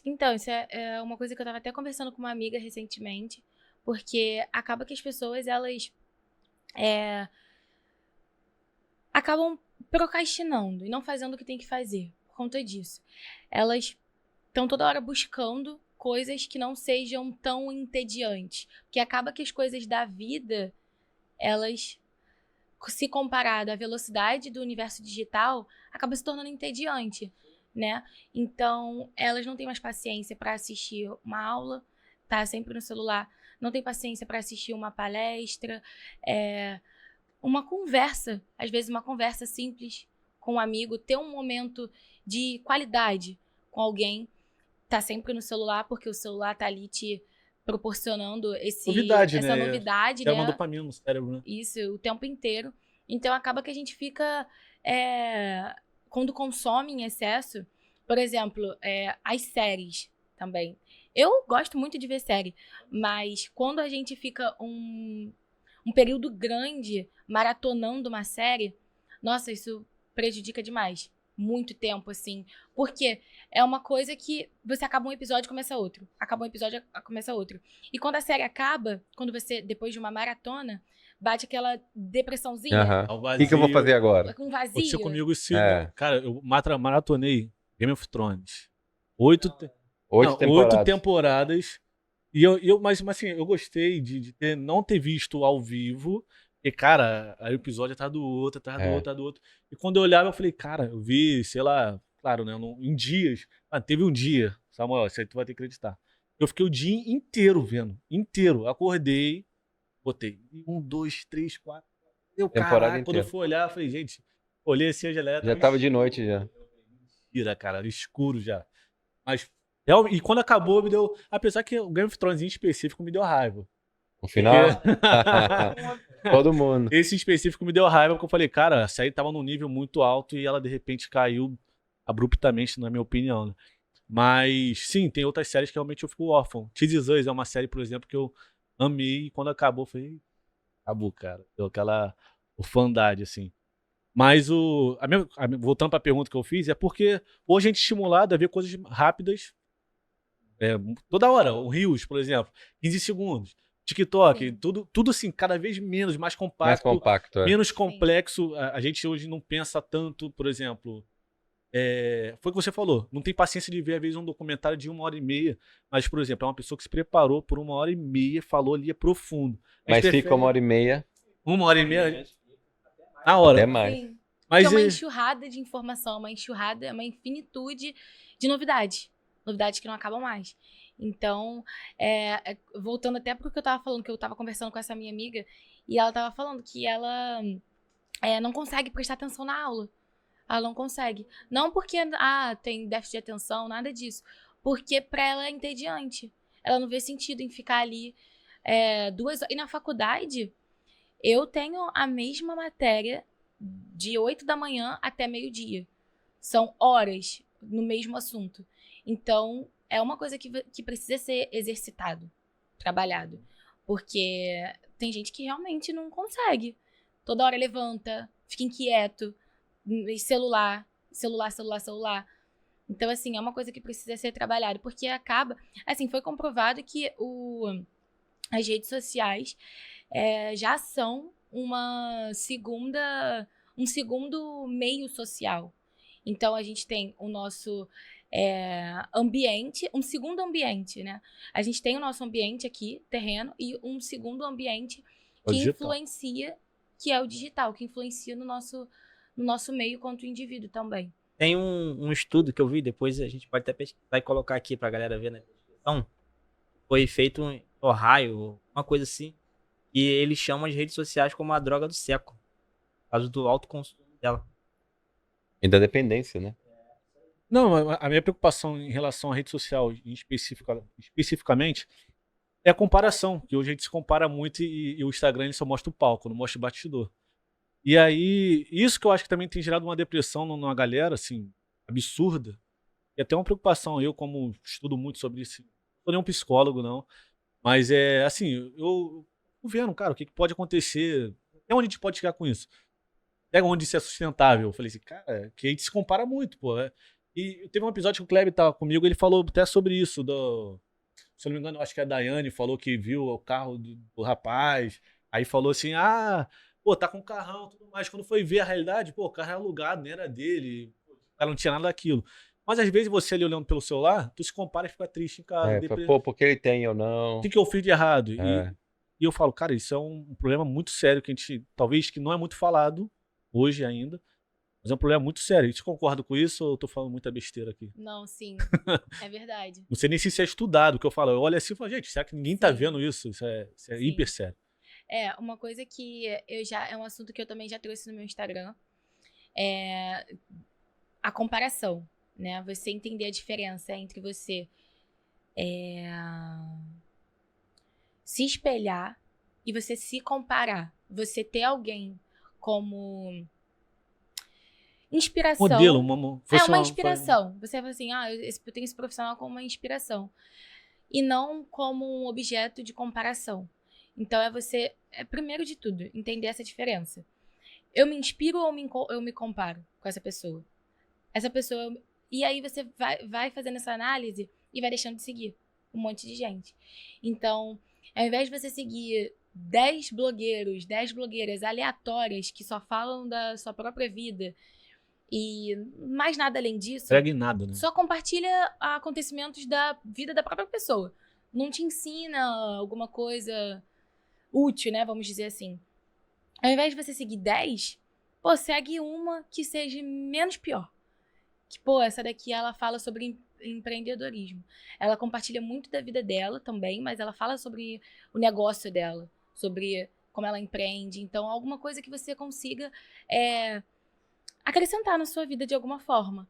Então, isso é uma coisa que eu estava até conversando com uma amiga recentemente, porque acaba que as pessoas, elas acabam procrastinando e não fazendo o que tem que fazer por conta disso. Elas estão toda hora buscando coisas que não sejam tão entediantes, porque acaba que as coisas da vida, elas... se comparado à velocidade do universo digital, acaba se tornando entediante, né? Então, elas não têm mais paciência para assistir uma aula, tá sempre no celular, não tem paciência para assistir uma palestra, uma conversa, às vezes uma conversa simples com um amigo, ter um momento de qualidade com alguém, tá sempre no celular, porque o celular tá ali te proporcionando essa novidade, É né? uma dopamina no cérebro, né? Isso, o tempo inteiro. Então, acaba que a gente fica... quando consome em excesso, por exemplo, as séries também. Eu gosto muito de ver série, mas quando a gente fica um período grande maratonando uma série, nossa, isso prejudica demais. Muito tempo, assim. Porque é uma coisa que você acaba um episódio e começa outro. Acaba um episódio e começa outro. E quando a série acaba, quando você, depois de uma maratona, bate aquela depressãozinha. O que eu vou fazer agora? Com vazio. Aconteceu comigo isso. Cara, eu maratonei Game of Thrones. 8 temporadas. Mas assim, eu gostei de não ter visto ao vivo. E, cara, aí o episódio atrás do outro, atrás do outro. E quando eu olhava, eu falei, cara, eu vi, sei lá, claro, né? Em dias. Teve um dia, Samuel, isso aí tu vai ter que acreditar. Eu fiquei o dia inteiro vendo. Inteiro. Acordei, botei 1, 2, 3, 4. Caraca, quando eu fui olhar, eu falei, gente, olhei assim, já tava de noite já. Mentira, cara, escuro já. Mas, e quando acabou, me deu. Apesar que o Game of Thrones em específico me deu raiva. No final? Todo mundo. Esse específico me deu raiva, porque eu falei, cara, a série tava num nível muito alto e ela de repente caiu abruptamente, na minha opinião, né? Mas, sim, tem outras séries que realmente eu fico órfão. This Is Us é uma série, por exemplo, que eu amei e quando acabou, eu falei, acabou, cara. Deu aquela orfandade, assim. Mas voltando pra pergunta que eu fiz, é porque hoje a gente é estimulado a ver coisas rápidas toda hora. O Reels, por exemplo, 15 segundos. TikTok, tudo assim, cada vez menos, mais compacto, menos complexo. A gente hoje não pensa tanto, por exemplo... foi o que você falou, não tem paciência de ver às vezes um documentário de 1h30, mas, por exemplo, é uma pessoa que se preparou por 1h30, falou ali, é profundo. Mas fica 1h30. 1h30 na hora. Até mais. Sim. Mas é uma enxurrada de informação, uma infinitude de novidades. Novidades que não acabam mais. Então, voltando até pro que eu tava falando, que eu tava conversando com essa minha amiga, e ela tava falando que ela não consegue prestar atenção na aula. Ela não consegue. Não porque tem déficit de atenção, nada disso. Porque pra ela é entediante. Ela não vê sentido em ficar ali 2 horas. E na faculdade, eu tenho a mesma matéria de 8 da manhã até meio-dia. São horas no mesmo assunto. Então, é uma coisa que precisa ser exercitado, trabalhado. Porque tem gente que realmente não consegue. Toda hora levanta, fica inquieto. Celular. Então, assim, é uma coisa que precisa ser trabalhado, porque acaba... Assim, foi comprovado que as redes sociais, já são um segundo meio social. Então, a gente tem o nosso ambiente, um segundo ambiente, né? A gente tem o nosso ambiente aqui, terreno, e um segundo ambiente O que digital. influencia, que é o digital, que influencia no nosso meio quanto indivíduo também. Tem um estudo que eu vi, depois a gente pode até pesquisar e colocar aqui pra galera ver na descrição. Foi feito em Ohio, uma coisa assim. E eles chamam as redes sociais como a droga do século. Por causa do alto consumo dela. E da dependência, né? Não, a minha preocupação em relação à rede social, especificamente, é a comparação. Que hoje a gente se compara muito e o Instagram ele só mostra o palco, não mostra o bastidor. E aí, isso que eu acho que também tem gerado uma depressão numa galera, assim, absurda. E até uma preocupação. Eu, como estudo muito sobre isso, não sou nenhum psicólogo, não. Mas assim, eu tô vendo, cara, o que pode acontecer, até onde a gente pode chegar com isso. Até onde isso é sustentável. Eu falei assim, cara, que a gente se compara muito, pô. E teve um episódio que o Kleber tava comigo, ele falou até sobre isso, se eu não me engano, eu acho que a Daiane falou que viu o carro do rapaz, aí falou assim, pô, tá com carrão e tudo mais. Quando foi ver a realidade, pô, o carro é alugado, nem era dele, o cara não tinha nada daquilo. Mas às vezes você ali olhando pelo celular, tu se compara e fica triste em casa. Pô, porque ele tem ou O não. que eu fiz de errado? É. E eu falo, cara, isso é um problema muito sério que a gente, talvez que não é muito falado hoje ainda, mas é um problema muito sério. Você concorda com isso ou eu tô falando muita besteira aqui? Não, sim, é verdade. Não sei nem se isso é estudado, o que eu falo. Eu olho assim e falo, gente, será que ninguém tá Sim. vendo isso? Isso é Sim. hiper sério. Uma coisa que é um assunto que eu também já trouxe no meu Instagram, a comparação, né? Você entender a diferença entre você se espelhar e você se comparar. Você ter alguém como inspiração. Modelo, uma inspiração. Você fala assim, eu tenho esse profissional como uma inspiração. E não como um objeto de comparação. Então, primeiro de tudo, entender essa diferença. Eu me inspiro ou eu me comparo com essa pessoa? Essa pessoa... E aí você vai fazendo essa análise e vai deixando de seguir um monte de gente. Então, ao invés de você seguir 10 blogueiros, 10 blogueiras aleatórias que só falam da sua própria vida e mais nada além disso, Pega em nada, né? só compartilha acontecimentos da vida da própria pessoa. Não te ensina alguma coisa útil, né? Vamos dizer assim. Ao invés de você seguir 10, pô, segue uma que seja menos pior. Que, pô, essa daqui ela fala sobre empreendedorismo. Ela compartilha muito da vida dela também, mas ela fala sobre o negócio dela, sobre como ela empreende. Então, alguma coisa que você consiga acrescentar na sua vida de alguma forma.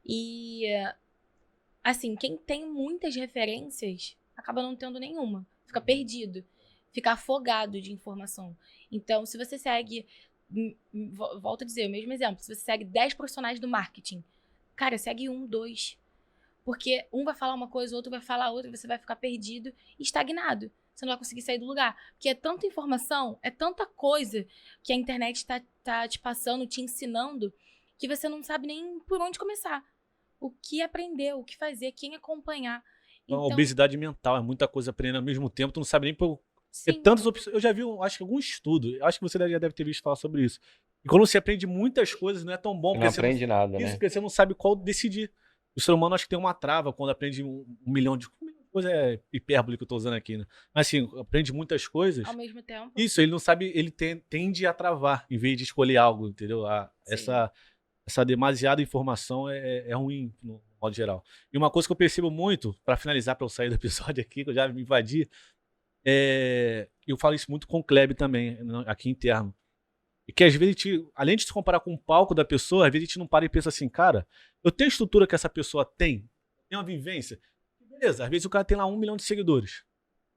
E, assim, quem tem muitas referências acaba não tendo nenhuma. Fica perdido. Fica afogado de informação. Então, se você segue... Volto a dizer, o mesmo exemplo. Se você segue 10 profissionais do marketing, cara, segue 1, 2. Porque um vai falar uma coisa, o outro vai falar outra, você vai ficar perdido e estagnado. Você não vai conseguir sair do lugar. Porque é tanta informação, é tanta coisa que a internet tá te passando, te ensinando, que você não sabe nem por onde começar. O que aprender, o que fazer, quem acompanhar. Então, obesidade mental, é muita coisa aprendendo ao mesmo tempo, tu não sabe nem Sim. tantas opções. Eu já vi, acho que algum estudo, acho que você já deve ter visto falar sobre isso. E quando você aprende muitas coisas, não é tão bom. Não aprende nada, isso, né? porque você não sabe qual decidir. O ser humano acho que tem uma trava quando aprende um milhão de coisas. É hipérbole que eu tô usando aqui, né? Mas assim, aprende muitas coisas. Ao mesmo tempo. Isso, ele não sabe, ele tende a travar em vez de escolher algo, entendeu? Essa demasiada informação é ruim, no modo geral. E uma coisa que eu percebo muito, para finalizar, para eu sair do episódio aqui, que eu já me invadi, eu falo isso muito com o Kleber também, aqui interno. E que às vezes, além de se comparar com o palco da pessoa, às vezes a gente não para e pensa assim, cara, eu tenho a estrutura que essa pessoa tem uma vivência. Beleza, às vezes o cara tem lá 1 milhão de seguidores.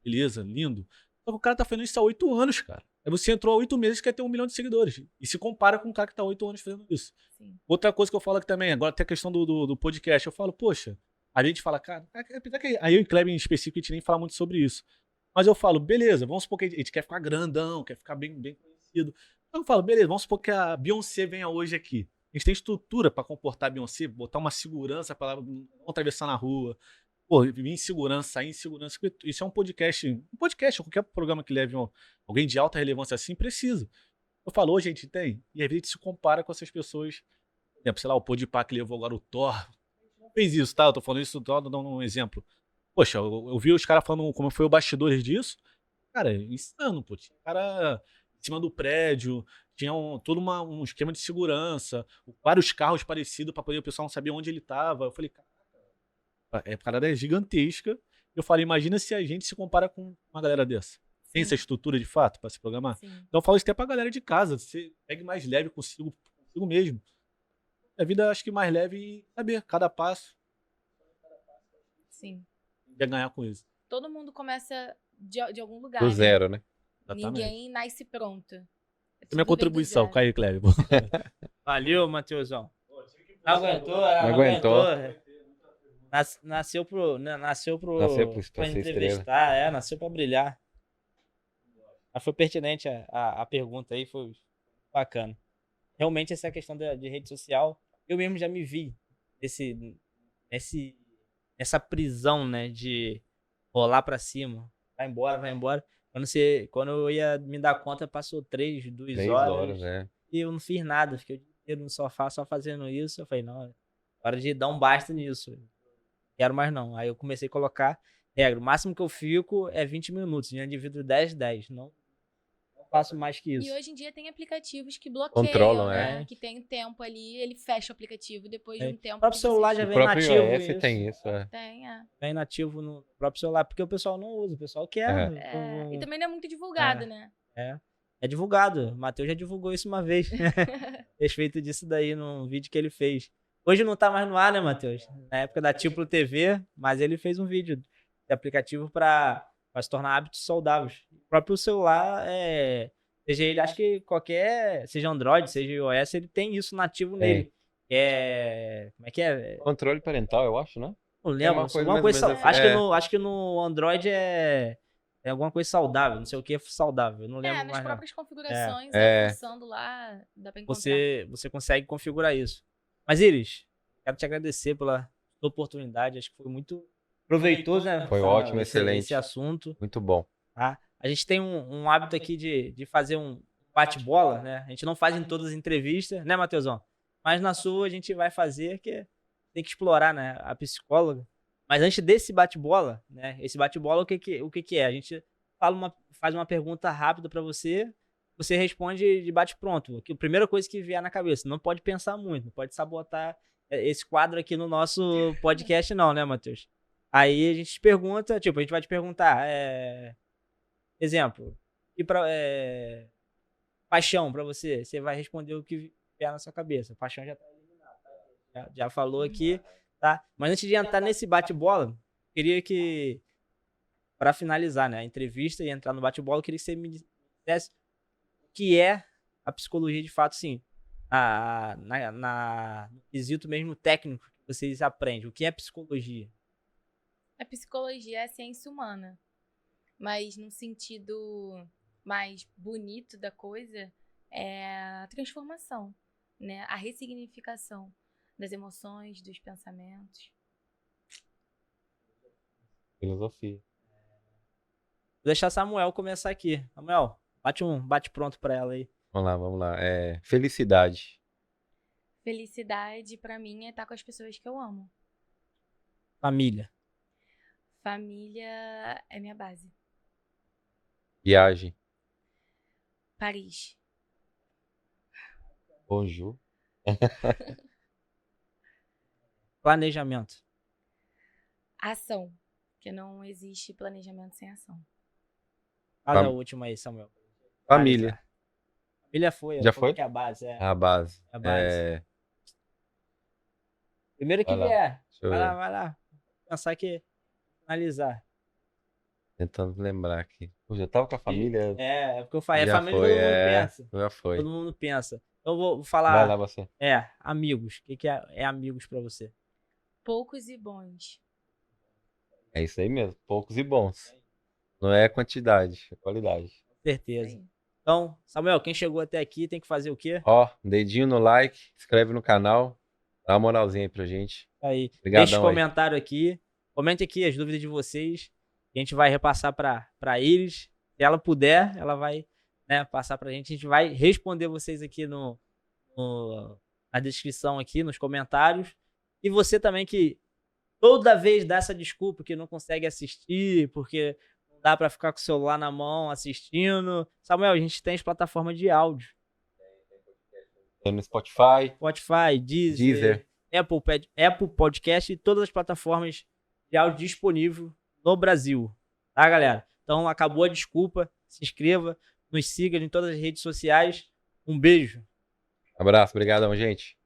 Beleza, lindo. Só que o cara tá fazendo isso há 8 anos, cara. Aí você entrou há 8 meses e quer ter 1 milhão de seguidores. E se compara com um cara que tá há 8 anos fazendo isso. Sim. Outra coisa que eu falo aqui também, agora tem a questão do podcast. Eu falo, poxa, a gente fala, cara, apesar que aí eu e Kleber em específico, a gente nem fala muito sobre isso. Mas eu falo, beleza, vamos supor que a gente quer ficar grandão, quer ficar bem conhecido. Então eu falo, beleza, vamos supor que a Beyoncé venha hoje aqui. A gente tem estrutura pra comportar a Beyoncé, botar uma segurança pra ela não atravessar na rua. Pô, vir em segurança, sair em segurança. Isso é um podcast. Um podcast, qualquer programa que leve alguém de alta relevância assim, precisa. Eu falo, hoje a gente tem. E às vezes a gente se compara com essas pessoas. Por exemplo, sei lá, o Podpah que levou agora o Thor. Não fez isso, tá? Eu tô falando isso dando um exemplo. Poxa, eu vi os caras falando como foi o bastidores disso. Cara, insano, pô. Tinha cara em cima do prédio, tinha todo um esquema de segurança, vários carros parecidos pra poder o pessoal não saber onde ele tava. Eu falei, cara, a parada é gigantesca. Eu falei, imagina se a gente se compara com uma galera dessa. Tem essa estrutura de fato pra se programar? Sim. Então eu falo isso até pra galera de casa. Você pegue mais leve consigo mesmo. A vida acho que mais leve e saber cada passo. Sim. Quer ganhar com isso. Todo mundo começa de algum lugar. Do né? zero, né? Exatamente. Ninguém nasce pronto. Essa é minha Tudo vem do contribuição, zero. Caio Cleber. Valeu, Matheusão. Não aguentou, Não aguentou. Nasceu pro Nasceu pra ser entrevistar, nasceu pra brilhar. Mas foi pertinente a pergunta aí, foi bacana. Realmente essa questão de rede social, eu mesmo já me vi nessa prisão, né, de rolar pra cima, vai embora. Quando eu ia me dar conta, passou 2 horas, né? e eu não fiz nada, fiquei o dia inteiro no sofá só fazendo isso. Eu falei, não, hora de dar um basta nisso. Não quero mais não. Aí eu comecei a colocar regra. O máximo que eu fico é 20 minutos. Já divido 10. Não faço mais que isso. E hoje em dia tem aplicativos que bloqueiam, Controlam, né? é. Que tem um tempo ali, ele fecha o aplicativo depois de um tempo. O próprio que celular você- já O vem próprio nativo. iOS isso. tem isso, é. Tem, é. Vem nativo no próprio celular, porque o pessoal não usa, o pessoal quer. É, E também não é muito divulgado, né? É divulgado. O Matheus já divulgou isso uma vez. A respeito disso daí, num vídeo que ele fez. Hoje não tá mais no ar, né, Matheus? Na época da Tipo TV, mas ele fez um vídeo de aplicativo para se tornar hábitos saudáveis. O próprio celular, seja ele, acho que seja Android, seja iOS, ele tem isso nativo nele. Como é que é? Controle parental, eu acho, né? Não lembro. uma coisa Alguma mais coisa, ou menos assim. acho que no Android é alguma coisa saudável, não sei o que é saudável, não lembro nas mais não. próprias configurações, É. forçando lá, dá pra encontrar. Você consegue configurar isso. Mas Iris, quero te agradecer pela oportunidade, acho que foi muito proveitoso, né? Foi ótimo, excelente. Esse assunto, Muito bom. tá? A gente tem um hábito aqui de fazer um bate-bola, né? A gente não faz em todas as entrevistas, né, Matheusão? Mas na sua a gente vai fazer, que tem que explorar, né, a psicóloga. Mas antes desse bate-bola, né? Esse bate-bola, o que é? A gente faz uma pergunta rápida para você responde de bate-pronto. A primeira coisa que vier na cabeça. Não pode pensar muito, não pode sabotar esse quadro aqui no nosso podcast não, né, Matheus? Aí a gente te pergunta, tipo, a gente vai te perguntar, exemplo, paixão pra você. Você vai responder o que vier na sua cabeça. Paixão já tá eliminado, tá? Já falou aqui, tá? Mas antes de entrar nesse bate-bola, queria que, pra finalizar, né, a entrevista e entrar no bate-bola, eu queria que você me dissesse o que é a psicologia de fato, sim. No quesito mesmo técnico que vocês aprendem. O que é psicologia? A psicologia é a ciência humana, mas no sentido mais bonito da coisa é a transformação, né? A ressignificação das emoções, dos pensamentos. Filosofia. Vou deixar Samuel começar aqui. Samuel, bate pronto pra ela aí. Vamos lá. Felicidade. Felicidade pra mim é estar com as pessoas que eu amo. Família. Família é minha base. Viagem. Paris. Bonjour. Planejamento. Ação. Porque não existe planejamento sem ação. Faz a última aí, Samuel. Família. Família foi. Já foi? Que é a base. A base. A base. Primeiro que Vai lá. vier. Deixa eu Vai ver. lá. Pensar aqui. Analisar. Tentando lembrar aqui. Pô, já tava com a família? É porque eu falei. É Já família, foi, todo mundo pensa. Já foi. Todo mundo pensa. Eu vou Vai falar. lá você. Amigos. O que é amigos pra você? Poucos e bons. É isso aí mesmo. Poucos e bons. Não é quantidade, é qualidade. Certeza. Sim. Então, Samuel, quem chegou até aqui tem que fazer o quê? Ó, dedinho no like, inscreve no canal, dá uma moralzinha aí pra gente. Aí. Obrigadão Deixa aí. comentário aqui. Comente aqui as dúvidas de vocês. A gente vai repassar para eles. Se ela puder, ela vai, né, passar pra gente. A gente vai responder vocês aqui na descrição aqui, nos comentários. E você também que toda vez dá essa desculpa que não consegue assistir, porque não dá para ficar com o celular na mão assistindo. Samuel, a gente tem as plataformas de áudio. Tem no Spotify, Spotify, Deezer. Apple Podcast e todas as plataformas de áudio disponível no Brasil. Tá, galera? Então, acabou a desculpa. Se inscreva, nos siga em todas as redes sociais. Um beijo. Abraço, obrigadão, gente.